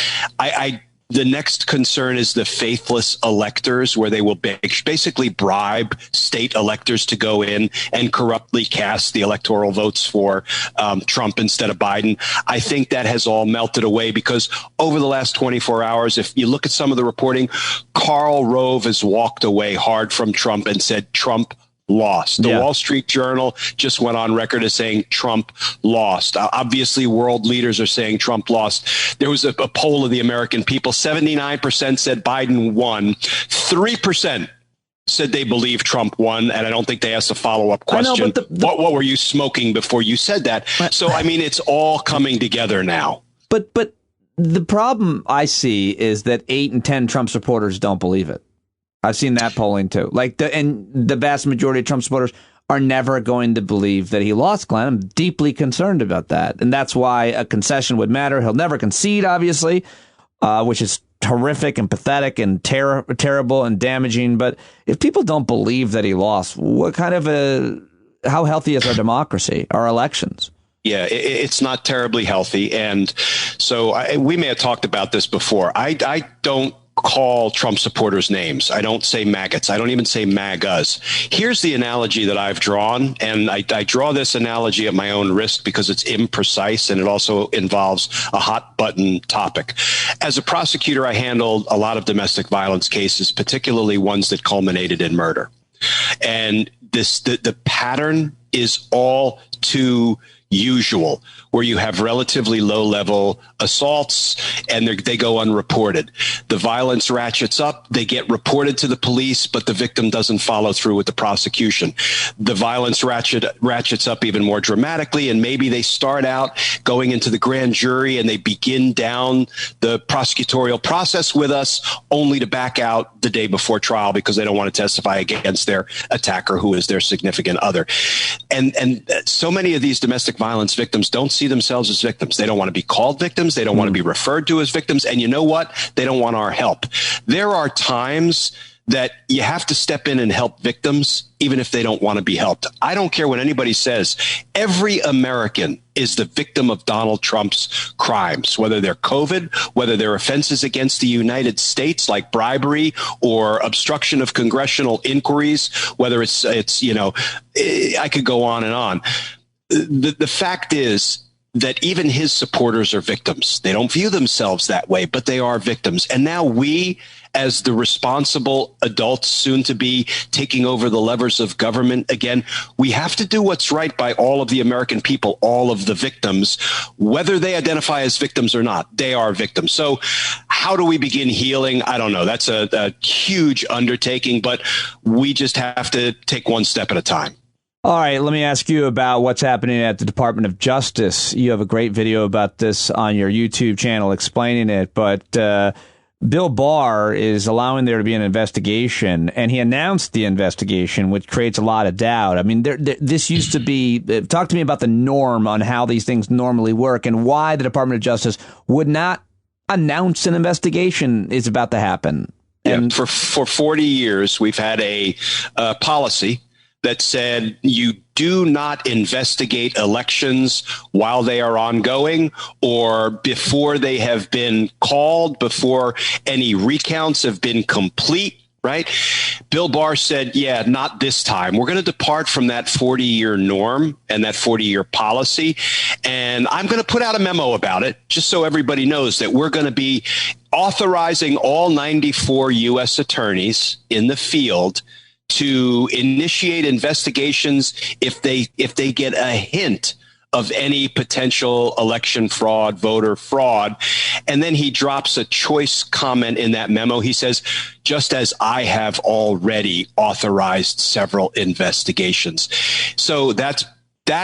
the next concern is the faithless electors, where they will basically bribe state electors to go in and corruptly cast the electoral votes for Trump instead of Biden. I think that has all melted away because over the last 24 hours, if you look at some of the reporting, Karl Rove has walked away hard from Trump and said Trump lost. The Wall Street Journal just went on record as saying Trump lost. Obviously, world leaders are saying Trump lost. There was a poll of the American people. 79% said Biden won. 3% said they believe Trump won. And I don't think they asked a follow-up question. What were you smoking before you said that? So, I mean, it's all coming together now. But the problem I see is that 8 in 10 Trump supporters don't believe it. I've seen that polling too. And the vast majority of Trump supporters are never going to believe that he lost, Glenn. I'm deeply concerned about that. And that's why a concession would matter. He'll never concede, obviously, which is horrific and pathetic and terrible and damaging. But if people don't believe that he lost, how healthy is our democracy, our elections? Yeah, it's not terribly healthy. And so we may have talked about this before. I don't call Trump supporters names. I don't say maggots. I don't even say MAGAs. Here's the analogy that I've drawn, and I draw this analogy at my own risk because it's imprecise and it also involves a hot button topic. As a prosecutor, I handled a lot of domestic violence cases, particularly ones that culminated in murder. And the pattern is all too usual, where you have relatively low-level assaults and they go unreported. The violence ratchets up, they get reported to the police, but the victim doesn't follow through with the prosecution. The violence ratchets up even more dramatically, and maybe they start out going into the grand jury and they begin down the prosecutorial process with us, only to back out the day before trial because they don't want to testify against their attacker, who is their significant other. And so many of these domestic violence victims don't see themselves as victims. They don't want to be called victims. They don't want to be referred to as victims. And you know what? They don't want our help. There are times that you have to step in and help victims, even if they don't want to be helped. I don't care what anybody says. Every American is the victim of Donald Trump's crimes, whether they're COVID, whether they're offenses against the United States like bribery or obstruction of congressional inquiries, whether it's I could go on and on. The fact is that even his supporters are victims. They don't view themselves that way, but they are victims. And now we, as the responsible adults, soon to be taking over the levers of government again, we have to do what's right by all of the American people, all of the victims, whether they identify as victims or not. They are victims. So how do we begin healing? I don't know. That's a huge undertaking, but we just have to take one step at a time. All right, let me ask you about what's happening at the Department of Justice. You have a great video about this on your YouTube channel explaining it, but Bill Barr is allowing there to be an investigation, and he announced the investigation, which creates a lot of doubt. I mean, this used to be, talk to me about the norm on how these things normally work and why the Department of Justice would not announce an investigation is about to happen. And for 40 years, we've had a policy that said you do not investigate elections while they are ongoing or before they have been called, before any recounts have been complete, right? Bill Barr said, yeah, not this time. We're going to depart from that 40-year norm and that 40-year policy. And I'm going to put out a memo about it, just so everybody knows that we're going to be authorizing all 94 U.S. attorneys in the field to initiate investigations if they get a hint of any potential election fraud, voter fraud. And then he drops a choice comment in that memo. He says, just as I have already authorized several investigations. So that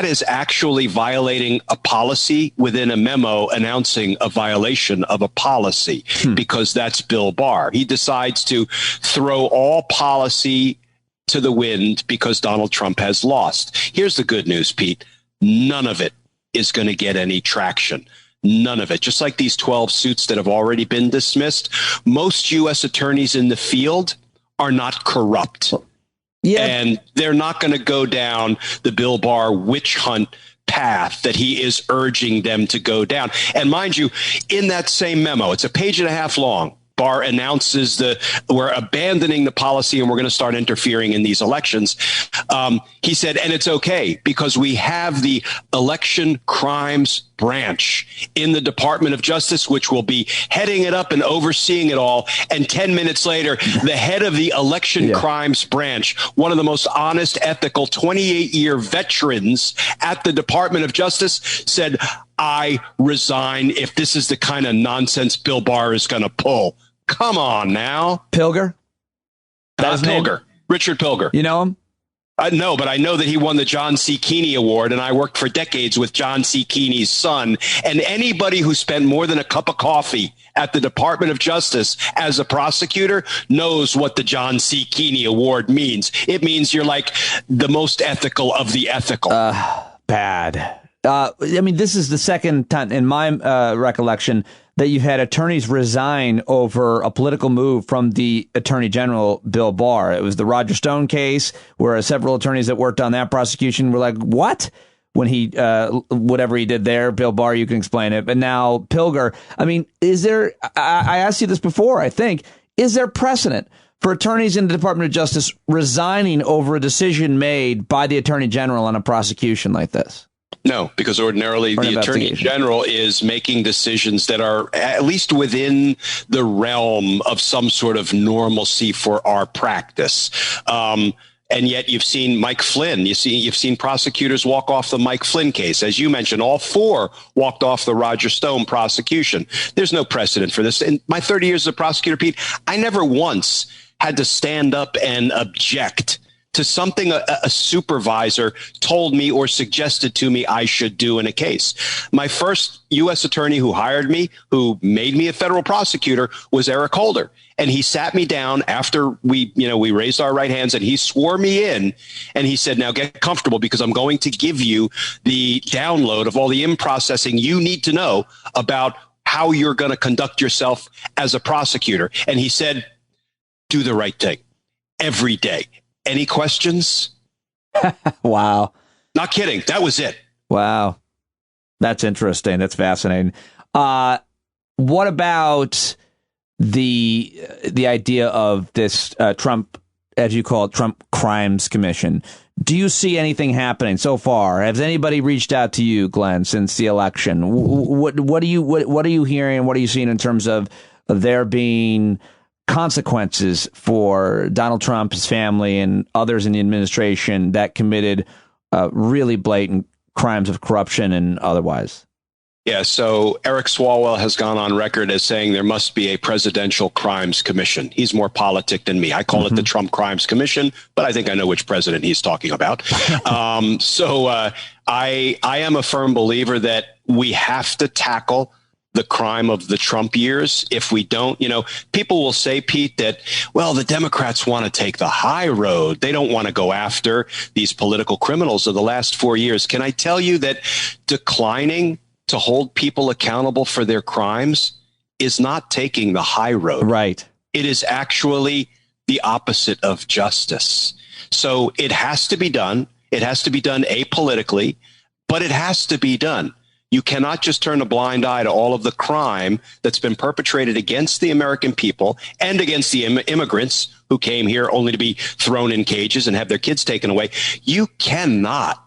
is actually violating a policy within a memo announcing a violation of a policy, because that's Bill Barr. He decides to throw all policy to the wind because Donald Trump has lost. Here's the good news, Pete. None of it is going to get any traction. None of it. Just like these 12 suits that have already been dismissed, most U.S. attorneys in the field are not corrupt. Yeah. And they're not going to go down the Bill Barr witch hunt path that he is urging them to go down. And mind you, in that same memo, it's a page and a half long, Barr announces we're abandoning the policy and we're going to start interfering in these elections. He said, and it's okay because we have the election crimes branch in the Department of Justice, which will be heading it up and overseeing it all. And 10 minutes later, the head of the election crimes branch, one of the most honest, ethical 28-year veterans at the Department of Justice, said, I resign if this is the kind of nonsense Bill Barr is going to pull. Come on now. Pilger? Pilger. Richard Pilger. You know him? No, but I know that he won the John C. Keeney Award, and I worked for decades with John C. Keeney's son. And anybody who spent more than a cup of coffee at the Department of Justice as a prosecutor knows what the John C. Keeney Award means. It means you're like the most ethical of the ethical. Bad. I mean, this is the second time in my recollection that you've had attorneys resign over a political move from the Attorney General, Bill Barr. It was the Roger Stone case where several attorneys that worked on that prosecution were like, what? When he, whatever he did there, Bill Barr, you can explain it. But now Pilger, I mean, is there, I asked you this before, I think, is there precedent for attorneys in the Department of Justice resigning over a decision made by the Attorney General on a prosecution like this? No, because ordinarily the Attorney General is making decisions that are at least within the realm of some sort of normalcy for our practice. And yet you've seen Mike Flynn. You've seen prosecutors walk off the Mike Flynn case. As you mentioned, all four walked off the Roger Stone prosecution. There's no precedent for this. In my 30 years as a prosecutor, Pete, I never once had to stand up and object to something a supervisor told me or suggested to me I should do in a case. My first U.S. attorney who hired me, who made me a federal prosecutor, was Eric Holder. And he sat me down after we raised our right hands and he swore me in. And he said, now get comfortable because I'm going to give you the download of all the in-processing you need to know about how you're going to conduct yourself as a prosecutor. And he said, do the right thing. every day. Any questions? Wow. Not kidding. That was it. Wow. That's interesting. That's fascinating. What about the idea of this Trump, as you call it, Trump Crimes Commission? Do you see anything happening so far? Has anybody reached out to you, Glenn, since the election? What are you hearing? What are you seeing in terms of there being consequences for Donald Trump, his family, and others in the administration that committed really blatant crimes of corruption and otherwise? Yeah, so Eric Swalwell has gone on record as saying there must be a presidential crimes commission. He's more politic than me. I call it the Trump Crimes Commission, but I think I know which president he's talking about. I am a firm believer that we have to tackle the crime of the Trump years. If we don't, people will say, Pete, that, well, the Democrats want to take the high road. They don't want to go after these political criminals of the last 4 years. Can I tell you that declining to hold people accountable for their crimes is not taking the high road. Right. It is actually the opposite of justice. So it has to be done. It has to be done apolitically, but it has to be done. You cannot just turn a blind eye to all of the crime that's been perpetrated against the American people and against the immigrants who came here only to be thrown in cages and have their kids taken away. You cannot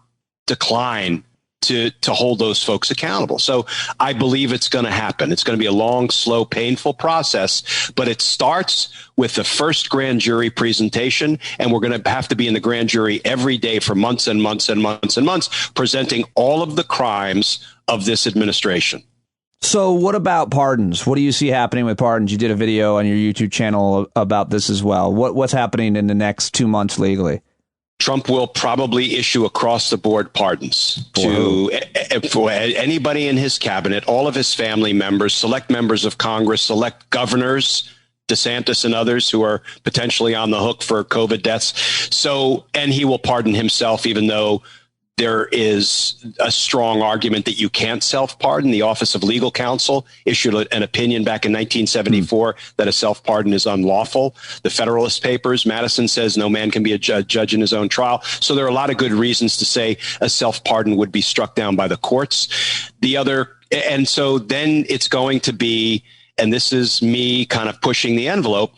decline to hold those folks accountable. So I believe it's going to happen. It's going to be a long, slow, painful process, but it starts with the first grand jury presentation, and we're going to have to be in the grand jury every day for months and months and months and months, presenting all of the crimes of this administration. So what about pardons? What do you see happening with pardons? You did a video on your YouTube channel about this as well. What's happening in the next 2 months legally? Trump will probably issue across-the-board pardons for anybody in his cabinet, all of his family members, select members of Congress, select governors, DeSantis and others who are potentially on the hook for COVID deaths. And he will pardon himself, even though there is a strong argument that you can't self-pardon. The Office of Legal Counsel issued an opinion back in 1974 that a self-pardon is unlawful. The Federalist Papers, Madison says no man can be a judge in his own trial. So there are a lot of good reasons to say a self-pardon would be struck down by the courts. And so then it's going to be, and this is me kind of pushing the envelope,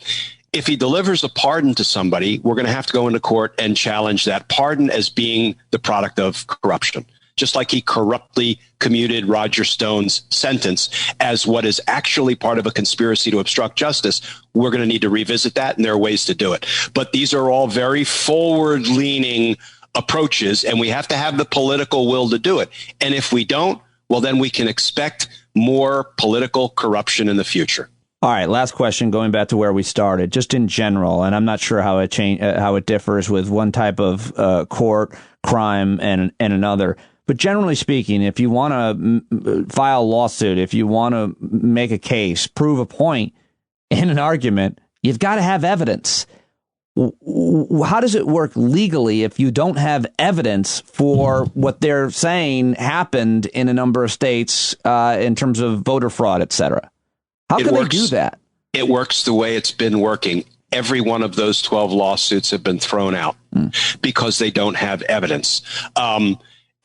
if he delivers a pardon to somebody, we're going to have to go into court and challenge that pardon as being the product of corruption. Just like he corruptly commuted Roger Stone's sentence as what is actually part of a conspiracy to obstruct justice, we're going to need to revisit that, and there are ways to do it. But these are all very forward-leaning approaches, and we have to have the political will to do it. And if we don't, well, then we can expect more political corruption in the future. All right, last question, going back to where we started, just in general, and I'm not sure how it differs with one type of court crime and another. But generally speaking, if you want to file a lawsuit, if you want to make a case, prove a point in an argument, you've got to have evidence. How does it work legally if you don't have evidence for what they're saying happened in a number of states in terms of voter fraud, et cetera? How can they do that? It works the way it's been working. Every one of those 12 lawsuits have been thrown out because they don't have evidence.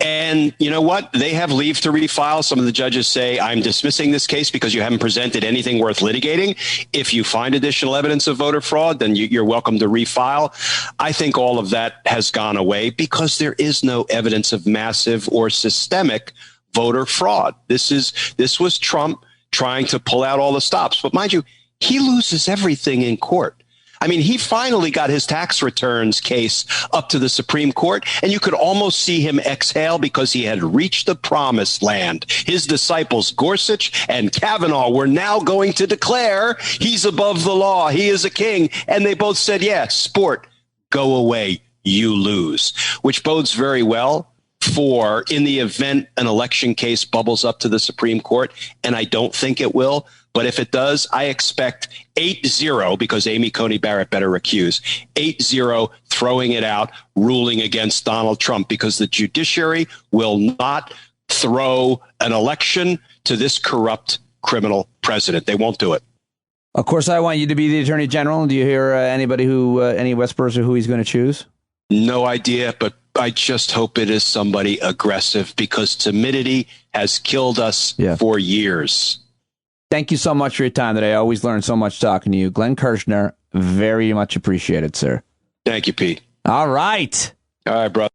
And you know what? They have leave to refile. Some of the judges say, I'm dismissing this case because you haven't presented anything worth litigating. If you find additional evidence of voter fraud, then you're welcome to refile. I think all of that has gone away because there is no evidence of massive or systemic voter fraud. This was Trump trying to pull out all the stops. But mind you, he loses everything in court. I mean, he finally got his tax returns case up to the Supreme Court, and you could almost see him exhale because he had reached the promised land. His disciples, Gorsuch and Kavanaugh, were now going to declare he's above the law. He is a king. And they both said, yeah, sport, go away. You lose, which bodes very well for in the event an election case bubbles up to the Supreme Court, and I don't think it will. But if it does, I expect 8-0, because Amy Coney Barrett better recuse, 8-0 throwing it out, ruling against Donald Trump, because the judiciary will not throw an election to this corrupt criminal president. They won't do it. Of course, I want you to be the Attorney General. Do you hear anybody any whispers of who he's going to choose? No idea, but I just hope it is somebody aggressive because timidity has killed us for years. Thank you so much for your time today. I always learn so much talking to you. Glenn Kirshner, very much appreciated, sir. Thank you, Pete. All right. All right, brother.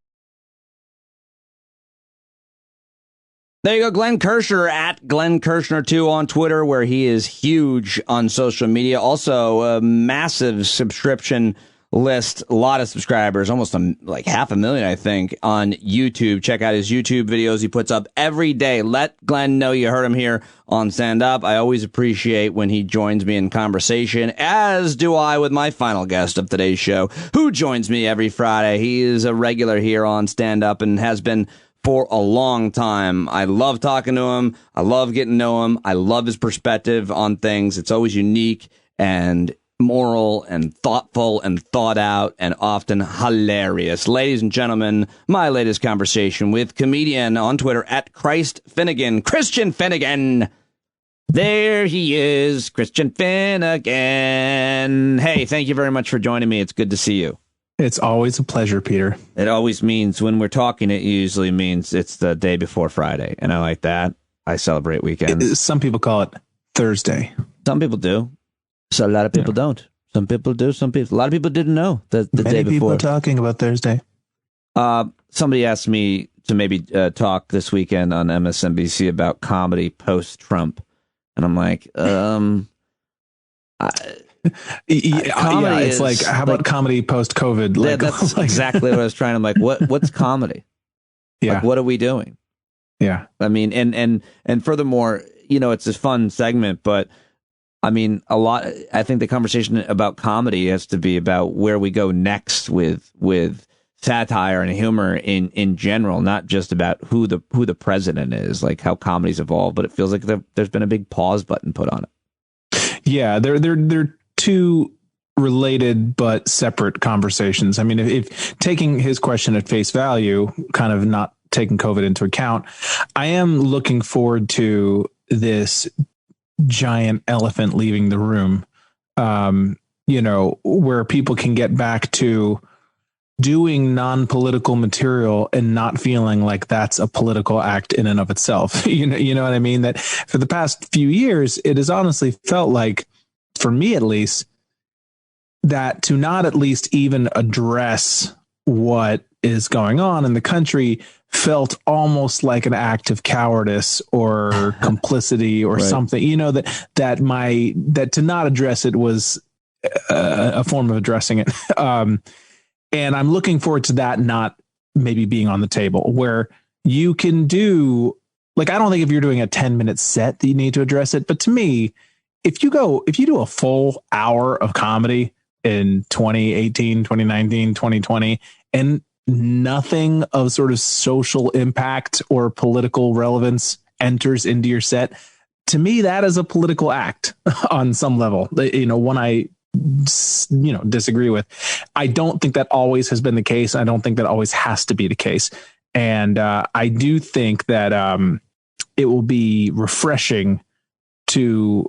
There you go, Glenn Kirshner at Glenn Kirshner 2 on Twitter, where he is huge on social media. Also, a massive subscription list, a lot of subscribers, almost like 500,000, I think, on YouTube. Check out his YouTube videos he puts up every day. Let Glenn know you heard him here on Stand Up. I always appreciate when he joins me in conversation, as do I with my final guest of today's show, who joins me every Friday. He is a regular here on Stand Up and has been for a long time. I love talking to him. I love getting to know him. I love his perspective on things. It's always unique and moral and thoughtful and thought out and often hilarious. Ladies and gentlemen, my latest conversation with comedian on Twitter at Christ Finnegan, Christian Finnegan. There he is, Christian Finnegan. Hey, thank you very much for joining me. It's good to see you. It's always a pleasure, Peter. It always means when we're talking, it usually means it's the day before Friday. And I like that. I celebrate weekends. Some people call it Thursday. Some people do. So a lot of people don't. Some people do. A lot of people didn't know the day before. Many people talking about Thursday. Somebody asked me to maybe talk this weekend on MSNBC about comedy post-Trump. And I'm like, it's like, how about comedy post-COVID? Like, that's exactly what I was trying to, like, what's comedy? Yeah. Like, what are we doing? Yeah. I mean, and furthermore, it's a fun segment, but I mean, I think the conversation about comedy has to be about where we go next with satire and humor in general, not just about who the president is, like how comedy's evolved, but it feels like there's been a big pause button put on it. Yeah, they're two related but separate conversations. I mean, if taking his question at face value, kind of not taking COVID into account, I am looking forward to this giant elephant leaving the room, where people can get back to doing non-political material and not feeling like that's a political act in and of itself. You know what I mean? That for the past few years, it has honestly felt like, for me at least, that to not at least even address what is going on in the country felt almost like an act of cowardice or complicity or something, that to not address it was a form of addressing it. And I'm looking forward to that not maybe being on the table, where you can do, like, I don't think if you're doing a 10-minute set that you need to address it. But to me, if you do a full hour of comedy in 2018, 2019, 2020, and nothing of sort of social impact or political relevance enters into your set, to me, that is a political act on some level, one I disagree with. I don't think that always has been the case. I don't think that always has to be the case. And I do think that it will be refreshing to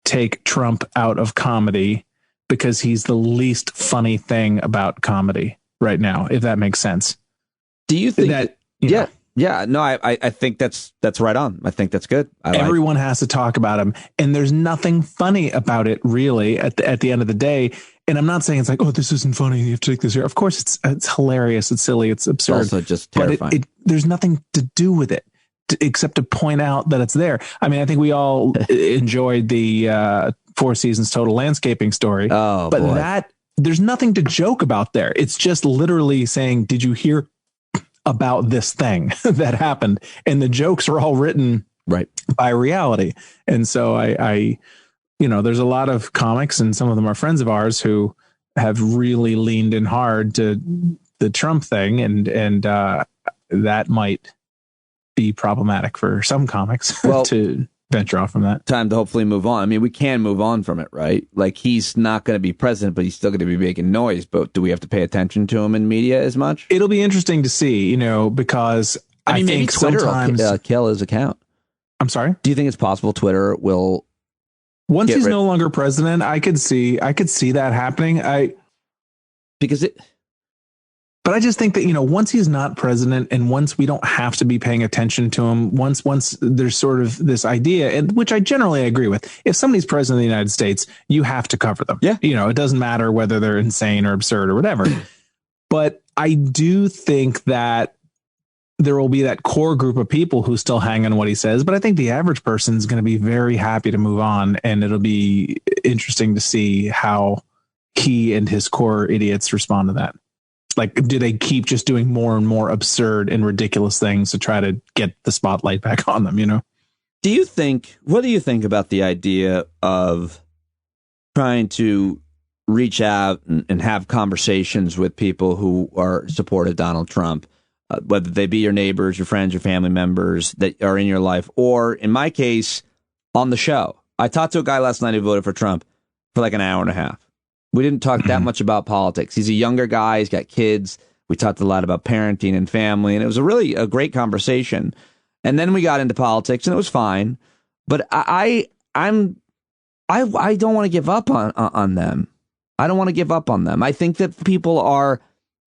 take Trump out of comedy because he's the least funny thing about comedy right now, if that makes sense. Do you think that? Yeah. No, I think that's right on. I think that's good. Everyone has to talk about him, and there's nothing funny about it really at the end of the day. And I'm not saying it's like, oh, this isn't funny, you have to take this here. Of course, it's hilarious, it's silly, it's absurd. It's also just terrifying. But there's nothing to do with it except to point out that it's there. I mean, I think we all enjoyed the 4 Seasons Total Landscaping story. Oh, but boy. There's nothing to joke about there. It's just literally saying, did you hear about this thing that happened? And the jokes are all written right by reality. And so I there's a lot of comics, and some of them are friends of ours, who have really leaned in hard to the Trump thing. And that might be problematic for some comics to venture off from that. Time to hopefully move on. I mean, we can move on from it, right? Like, he's not going to be president, but he's still going to be making noise. But do we have to pay attention to him in media as much? It'll be interesting to see, because I maybe think Twitter sometimes will kill his account. I'm sorry? Do you think it's possible Twitter will Once he's no longer president, I could see that happening. But I just think that, once he's not president and once we don't have to be paying attention to him, once there's sort of this idea, and which I generally agree with, if somebody's president of the United States, you have to cover them. Yeah. It doesn't matter whether they're insane or absurd or whatever. But I do think that there will be that core group of people who still hang on what he says. But I think the average person is going to be very happy to move on. And it'll be interesting to see how he and his core idiots respond to that. Like, do they keep just doing more and more absurd and ridiculous things to try to get the spotlight back on them, What do you think about the idea of trying to reach out and have conversations with people who are supportive of Donald Trump, whether they be your neighbors, your friends, your family members that are in your life, or in my case, on the show? I talked to a guy last night who voted for Trump for like an hour and a half. We didn't talk that much about politics. He's a younger guy. He's got kids. We talked a lot about parenting and family, and it was a great conversation. And then we got into politics, and it was fine. But I don't want to give up on them. I don't want to give up on them. I think that people are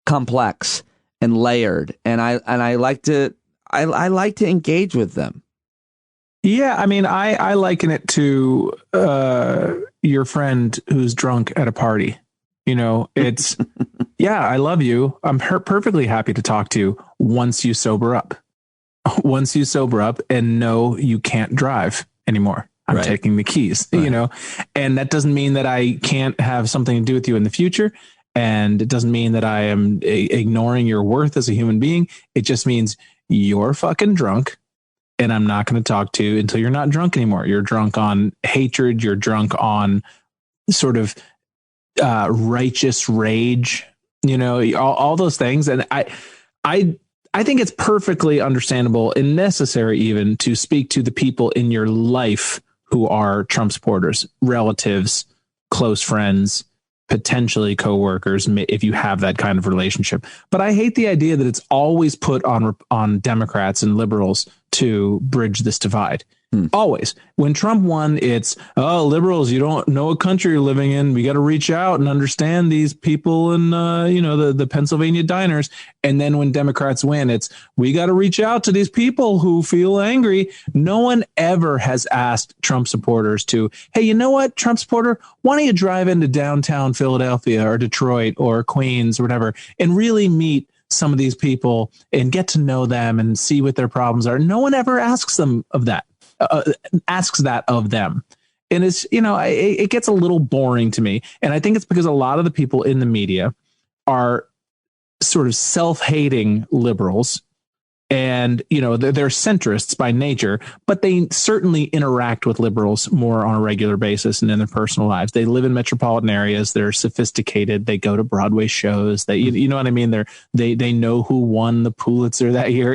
complex and layered, and I like to engage with them. Yeah, I mean, I liken it to your friend who's drunk at a party. It's, yeah, I love you. I'm perfectly happy to talk to you once you sober up. Once you sober up and know you can't drive anymore. I'm taking the keys, and that doesn't mean that I can't have something to do with you in the future. And it doesn't mean that I am ignoring your worth as a human being. It just means you're fucking drunk. And I'm not going to talk to you until you're not drunk anymore. You're drunk on hatred. You're drunk on sort of righteous rage, all those things. And I think it's perfectly understandable and necessary even to speak to the people in your life who are Trump supporters, relatives, close friends, potentially coworkers, if you have that kind of relationship. But I hate the idea that it's always put on Democrats and liberals to bridge this divide. Always. When Trump won, it's, liberals, you don't know what country you're living in. We got to reach out and understand these people in, the Pennsylvania diners. And then when Democrats win, it's, we got to reach out to these people who feel angry. No one ever has asked Trump supporters to, hey, you know what, Trump supporter, why don't you drive into downtown Philadelphia or Detroit or Queens or whatever and really meet some of these people and get to know them and see what their problems are. No one ever asks them of that. Asks that of them. And it's, it gets a little boring to me. And I think it's because a lot of the people in the media are sort of self-hating liberals and, they're centrists by nature, but they certainly interact with liberals more on a regular basis and in their personal lives. They live in metropolitan areas. They're sophisticated. They go to Broadway shows. They, you know what I mean? They know who won the Pulitzer that year.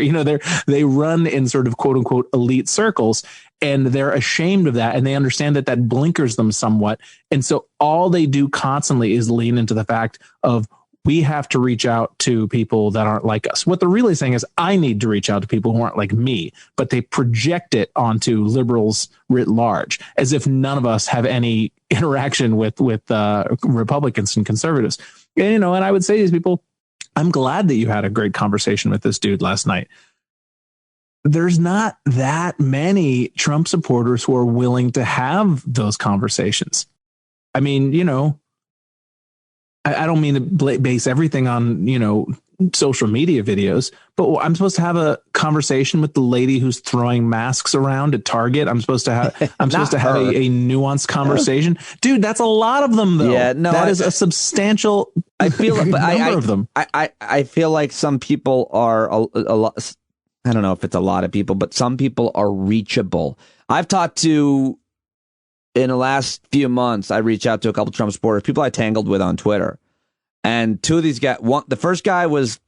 They run in sort of quote unquote elite circles, and they're ashamed of that. And they understand that blinkers them somewhat. And so all they do constantly is lean into the fact of, we have to reach out to people that aren't like us. What they're really saying is, I need to reach out to people who aren't like me, but they project it onto liberals writ large, as if none of us have any interaction with Republicans and conservatives. And I would say to these people, I'm glad that you had a great conversation with this dude last night. There's not that many Trump supporters who are willing to have those conversations. I mean, I don't mean to base everything on, social media videos, but I'm supposed to have a conversation with the lady who's throwing masks around at Target. I'm supposed to have, a nuanced conversation. Dude, that's a lot of them though. Yeah, no, that is a substantial number of them. I feel like some people are a lot. I don't know if it's a lot of people, but some people are reachable. I've talked to, in the last few months, I reached out to a couple Trump supporters, people I tangled with on Twitter. And two of these guys, the first guy was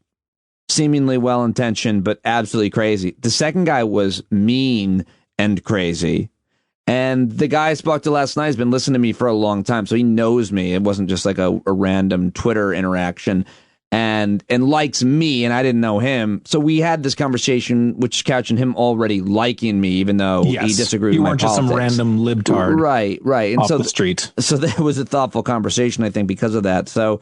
seemingly well-intentioned, but absolutely crazy. The second guy was mean and crazy. And the guy I spoke to last night has been listening to me for a long time, so he knows me. It wasn't just like a random Twitter interaction. and likes me, and I didn't know him. So we had this conversation, which couched in him already liking me, even though he disagreed with my politics. You weren't just some random libtard, right, and off the street. So there was a thoughtful conversation, I think, because of that. So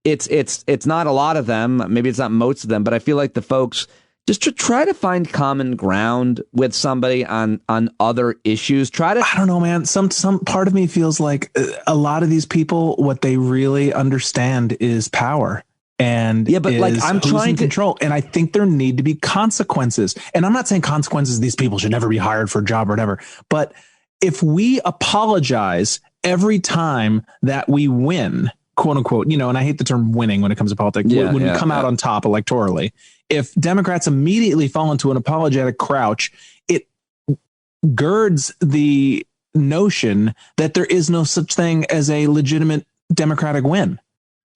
it's not a lot of them, maybe it's not most of them, but I feel like the folks just to try to find common ground with somebody on other issues. I don't know, man. Some part of me feels like a lot of these people, what they really understand is power. And but like I'm trying to control, and I think there need to be consequences. And I'm not saying consequences, these people should never be hired for a job or whatever. But if we apologize every time that we win, quote unquote, and I hate the term winning when it comes to politics, when we come out on top electorally, if Democrats immediately fall into an apologetic crouch, it girds the notion that there is no such thing as a legitimate Democratic win.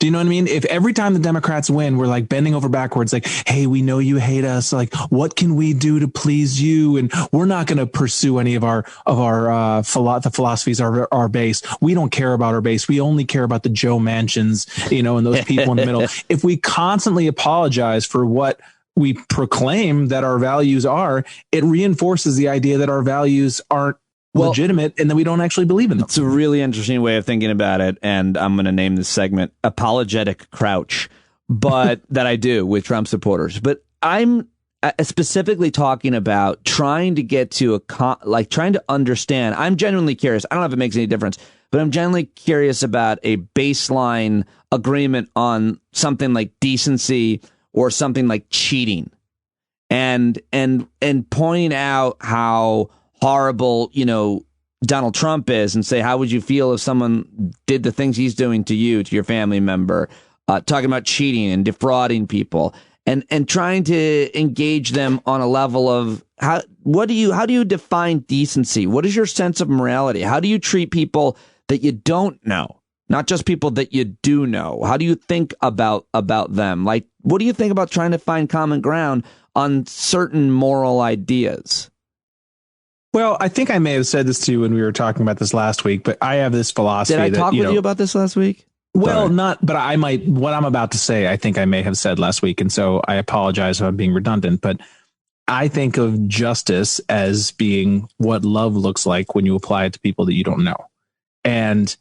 Do you know what I mean? If every time the Democrats win, we're like bending over backwards, like, hey, we know you hate us. Like, what can we do to please you? And we're not going to pursue any of the philosophies of our base. We don't care about our base. We only care about the Joe Manchins, and those people in the middle. If we constantly apologize for what we proclaim that our values are, it reinforces the idea that our values aren't legitimate and that we don't actually believe in them. It's a really interesting way of thinking about it, and I'm going to name this segment Apologetic Crouch, but that I do with Trump supporters. But I'm specifically talking about trying to get to trying to understand. I'm genuinely curious. I don't know if it makes any difference, but I'm genuinely curious about a baseline agreement on something like decency or something like cheating, and pointing out how horrible, Donald Trump is, and say, how would you feel if someone did the things he's doing to you, to your family member, talking about cheating and defrauding people, and trying to engage them on a level of how do you define decency? What is your sense of morality? How do you treat people that you don't know, not just people that you do know? How do you think about them? Like, what do you think about trying to find common ground on certain moral ideas? Well, I think I may have said this to you when we were talking about this last week, but I have this philosophy. Did I talk with you about this last week? Well, not, but I might, what I'm about to say, I think I may have said last week. And so I apologize if I'm being redundant, but I think of justice as being what love looks like when you apply it to people that you don't know. And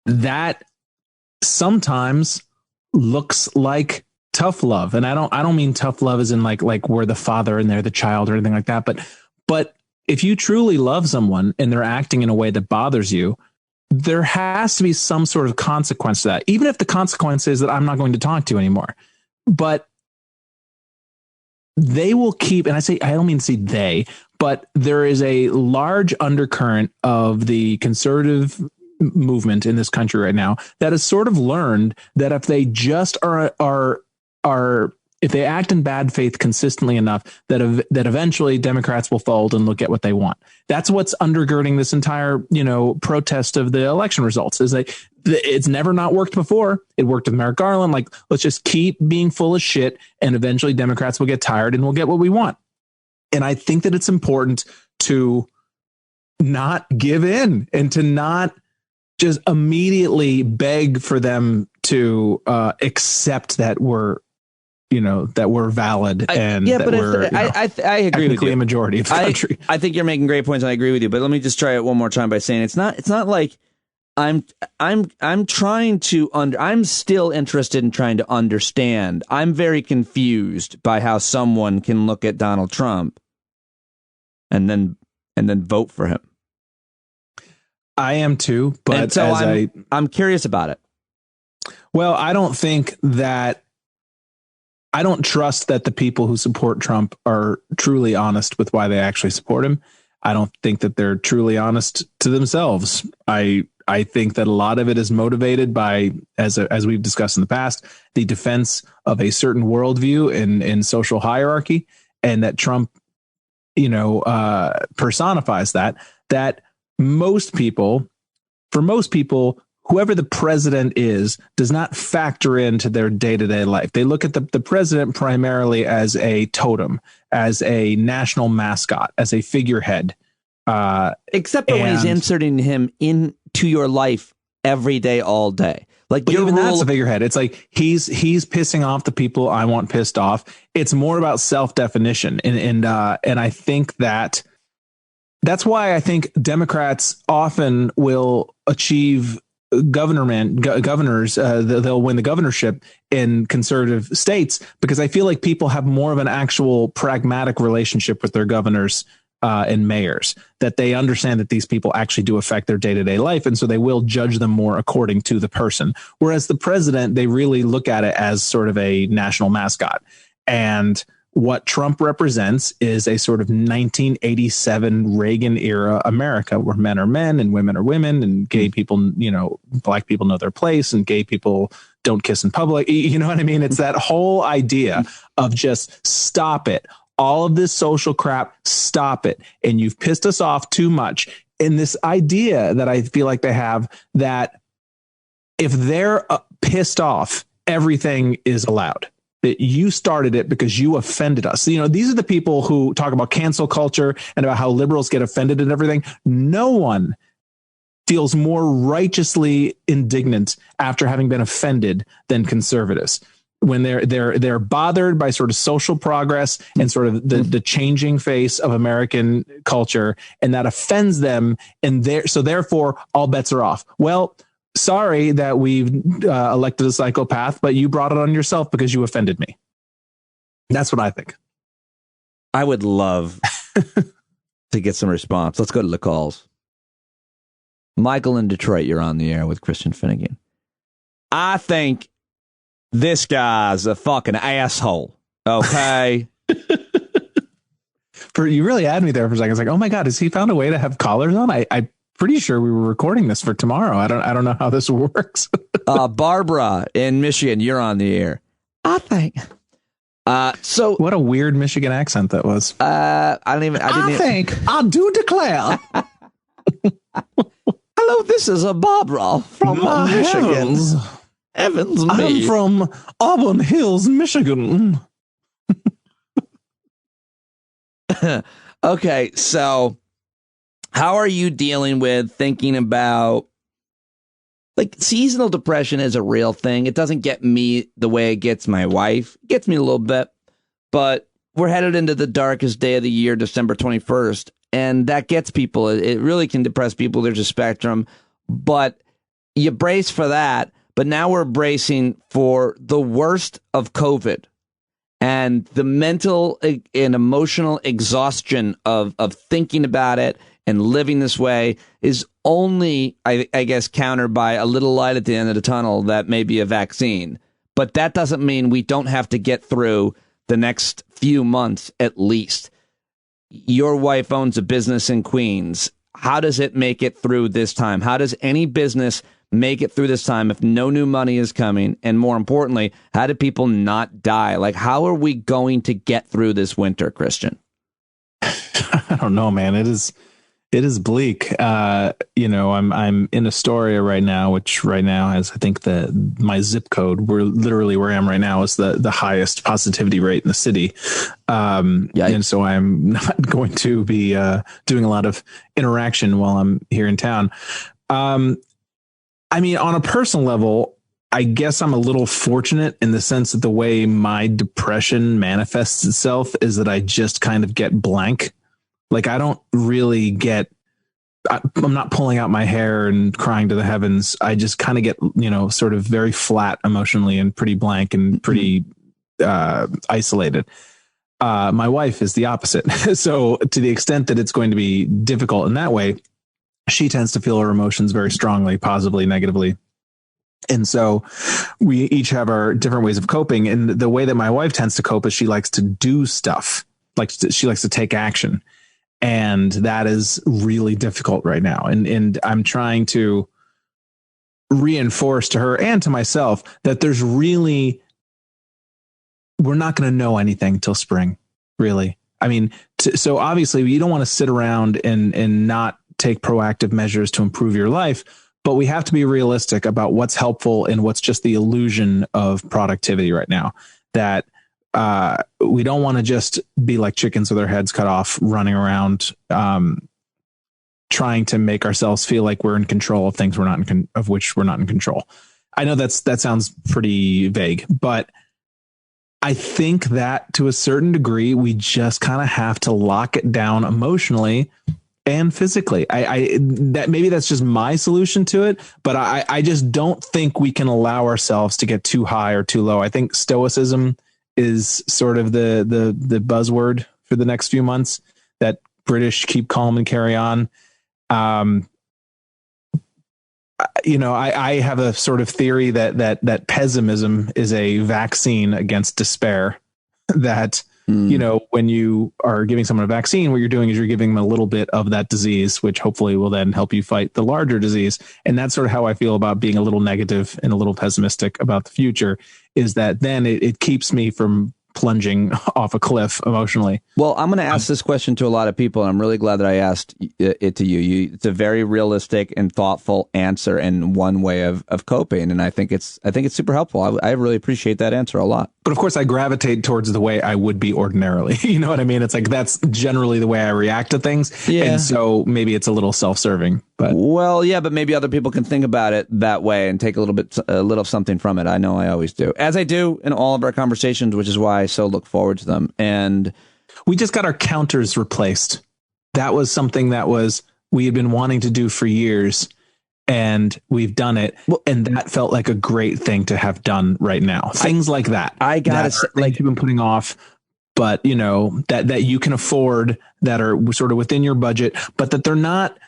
that sometimes looks like tough love. And I don't mean tough love as in like we're the father and they're the child or anything like that. But if you truly love someone and they're acting in a way that bothers you, there has to be some sort of consequence to that, even if the consequence is that I'm not going to talk to you anymore. But they will keep, and I don't mean to say they, but there is a large undercurrent of the conservative movement in this country right now that has sort of learned that if they just are if they act in bad faith consistently enough, that eventually Democrats will fold and look at what they want. That's what's undergirding this entire, protest of the election results. Is like it's never not worked before. It worked with Merrick Garland. Like, let's just keep being full of shit, and eventually Democrats will get tired and we'll get what we want. And I think that it's important to not give in and to not just immediately beg for them to accept that we're valid and that we're I agree with you. A majority of the country. I think you're making great points, and I agree with you. But let me just try it one more time by saying it's not like I'm trying to I'm still interested in trying to understand. I'm very confused by how someone can look at Donald Trump and then vote for him. I am too, but and so I'm curious about it. Well, I don't trust that the people who support Trump are truly honest with why they actually support him. I don't think that they're truly honest to themselves. I think that a lot of it is motivated by, as we've discussed in the past, the defense of a certain worldview in social hierarchy, and that Trump, personifies that most people, whoever the president is, does not factor into their day-to-day life. They look at the president primarily as a totem, as a national mascot, as a figurehead. Except for when he's inserting him into your life every day, all day. Like, but even that's a figurehead. It's like he's pissing off the people I want pissed off. It's more about self-definition. And I think that's why I think Democrats often will achieve governors. They'll win the governorship in conservative states, because I feel like people have more of an actual pragmatic relationship with their governors and mayors, that they understand that these people actually do affect their day-to-day life. And so they will judge them more according to the person. Whereas the president, they really look at it as sort of a national mascot. And what Trump represents is a sort of 1987 Reagan era America, where men are men and women are women, and gay people, black people know their place, and gay people don't kiss in public. You know what I mean? It's that whole idea of just stop it. All of this social crap, stop it. And you've pissed us off too much. And this idea that I feel like they have, that if they're pissed off, everything is allowed. That you started it because you offended us. These are the people who talk about cancel culture and about how liberals get offended and everything. No one feels more righteously indignant after having been offended than conservatives. When they're bothered by sort of social progress and sort of the changing face of American culture, and that offends them, and so therefore all bets are off. Well, sorry that we've elected a psychopath, but you brought it on yourself because you offended me. That's what I think. I would love to get some response. Let's go to the calls. Michael in Detroit, you're on the air with Christian Finnegan. I think this guy's a fucking asshole. Okay. You really had me there for a second. I was like, oh my God, has he found a way to have collars on? I'm pretty sure we were recording this for tomorrow. I don't know how this works. Barbara in Michigan, you're on the air. I think. So what a weird Michigan accent that was. I do declare. Hello, this is a Barbara from Michigan. Evans, I'm from Auburn Hills, Michigan. Okay, so how are you dealing with thinking about, like, seasonal depression is a real thing. It doesn't get me the way it gets my wife. It gets me a little bit, but we're headed into the darkest day of the year, December 21st, and that gets people. It really can depress people. There's a spectrum, but you brace for that. But now we're bracing for the worst of COVID and the mental and emotional exhaustion of thinking about it and living this way is only, I guess, countered by a little light at the end of the tunnel that may be a vaccine. But that doesn't mean we don't have to get through the next few months at least. Your wife owns a business in Queens. How does it make it through this time? How does any business make it through this time if no new money is coming? And more importantly, how do people not die? Like, how are we going to get through this winter, Christian? I don't know, man. It is bleak. I'm in Astoria right now, which right now has, I think, my zip code. We're literally where I am right now is the highest positivity rate in the city. And so I'm not going to be doing a lot of interaction while I'm here in town. I mean, on a personal level, I guess I'm a little fortunate in the sense that the way my depression manifests itself is that I just kind of get blank. Like, I don't really I'm not pulling out my hair and crying to the heavens. I just kind of get, sort of very flat emotionally and pretty blank and pretty isolated. My wife is the opposite. So to the extent that it's going to be difficult in that way, she tends to feel her emotions very strongly, positively, negatively. And so we each have our different ways of coping. And the way that my wife tends to cope is she likes to do stuff. She likes to take action. And that is really difficult right now. And I'm trying to reinforce to her and to myself that we're not going to know anything till spring, really. I mean, so obviously you don't want to sit around and not take proactive measures to improve your life, but we have to be realistic about what's helpful and what's just the illusion of productivity right now. That we don't want to just be like chickens with our heads cut off, running around, trying to make ourselves feel like we're in control of things of which we're not in control. I know that sounds pretty vague, but I think that to a certain degree, we just kind of have to lock it down emotionally and physically. That maybe that's just my solution to it, but I just don't think we can allow ourselves to get too high or too low. I think stoicism is sort of the buzzword for the next few months, that British keep calm and carry on. I have a sort of theory that pessimism is a vaccine against despair. That, when you are giving someone a vaccine, what you're doing is you're giving them a little bit of that disease, which hopefully will then help you fight the larger disease. And that's sort of how I feel about being a little negative and a little pessimistic about the future, is that then it keeps me from plunging off a cliff emotionally. Well, I'm going to ask this question to a lot of people, and I'm really glad that I asked it to you. It's a very realistic and thoughtful answer and one way of coping, and I think it's super helpful. I really appreciate that answer a lot. But of course, I gravitate towards the way I would be ordinarily. You know what I mean? It's like that's generally the way I react to things, and so maybe it's a little self-serving. But but maybe other people can think about it that way and take a little something from it. I know I always do, as I do in all of our conversations, which is why I so look forward to them. And we just got our counters replaced. That was something that we had been wanting to do for years, and we've done it. And that felt like a great thing to have done right now. Things like that. I gotta say, like you've been putting off, but that you can afford, that are sort of within your budget, but that they're not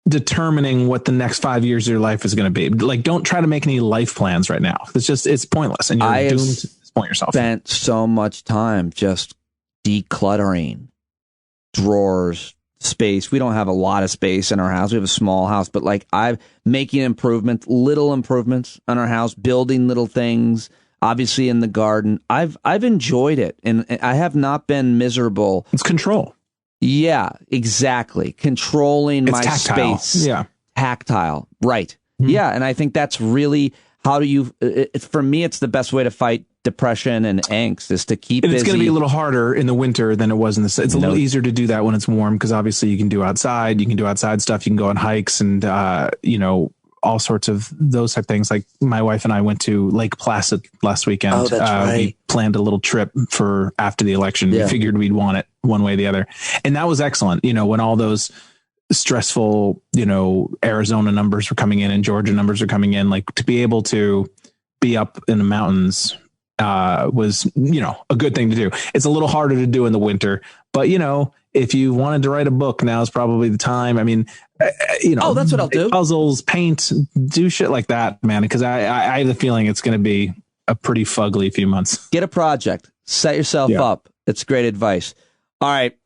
determining what the next 5 years of your life is going to be. Like, don't try to make any life plans right now. It's pointless, and you're doomed to disappoint yourself. Spent so much time just decluttering drawers, space. We don't have a lot of space in our house. We have a small house, but I'm making little improvements on our house, building little things, obviously in the garden. I've enjoyed it, and I have not been miserable. It's control. Yeah, exactly. Controlling my tactile. space. Yeah. Tactile. Right. Mm-hmm. Yeah. And I think that's really for me, it's the best way to fight depression and angst, is to keep busy. It's going to be a little harder in the winter than it was in the It's a little easier to do that when it's warm, because obviously you can do outside stuff. You can go on hikes and, all sorts of those type of things. Like my wife and I went to Lake Placid last weekend. Oh, that's right. We planned a little trip for after the election. Yeah. We figured we'd want it one way or the other. And that was excellent. When all those stressful, Arizona numbers were coming in and Georgia numbers are coming in, like to be able to be up in the mountains was, a good thing to do. It's a little harder to do in the winter, but if you wanted to write a book, now is probably the time. I mean, that's what I'll do. Puzzles, paint, do shit like that, man. Because I have the feeling it's going to be a pretty fugly few months. Get a project, set yourself up. It's great advice. All right,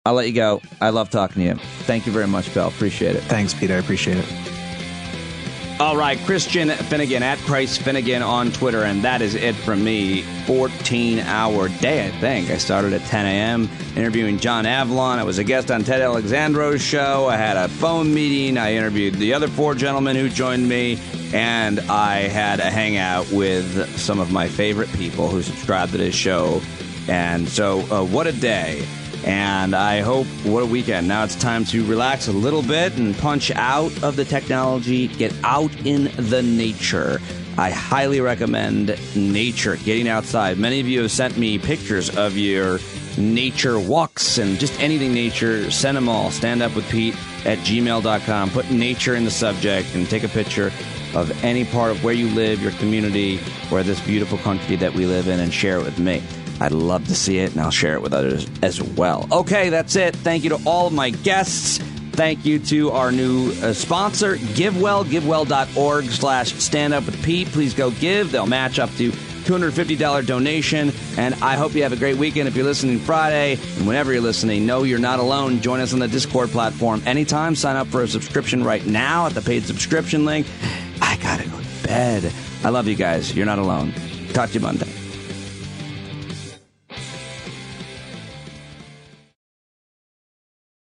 I'll let you go. I love talking to you. Thank you very much, Bill. Appreciate it. Thanks, Pete. I appreciate it. All right, Christian Finnegan at Christ Finnegan on Twitter, and that is it from me. 14-hour day, I think. I started at 10 a.m. interviewing John Avlon. I was a guest on Ted Alexandro's show. I had a phone meeting. I interviewed the other 4 gentlemen who joined me, and I had a hangout with some of my favorite people who subscribe to this show. And so, what a day. And I hope, what a weekend. Now it's time to relax a little bit and punch out of the technology, get out in the nature. I highly recommend nature, getting outside. Many of you have sent me pictures of your nature walks and just anything nature. Send them all. standupwithpete@gmail.com. Put nature in the subject and take a picture of any part of where you live, your community, or this beautiful country that we live in, and share it with me. I'd love to see it, and I'll share it with others as well. Okay, that's it. Thank you to all of my guests. Thank you to our new sponsor, GiveWell, givewell.org/standupwithpete. Please go give. They'll match up to $250 donation. And I hope you have a great weekend. If you're listening Friday, and whenever you're listening, know you're not alone. Join us on the Discord platform anytime. Sign up for a subscription right now at the paid subscription link. I gotta go to bed. I love you guys. You're not alone. Talk to you Monday.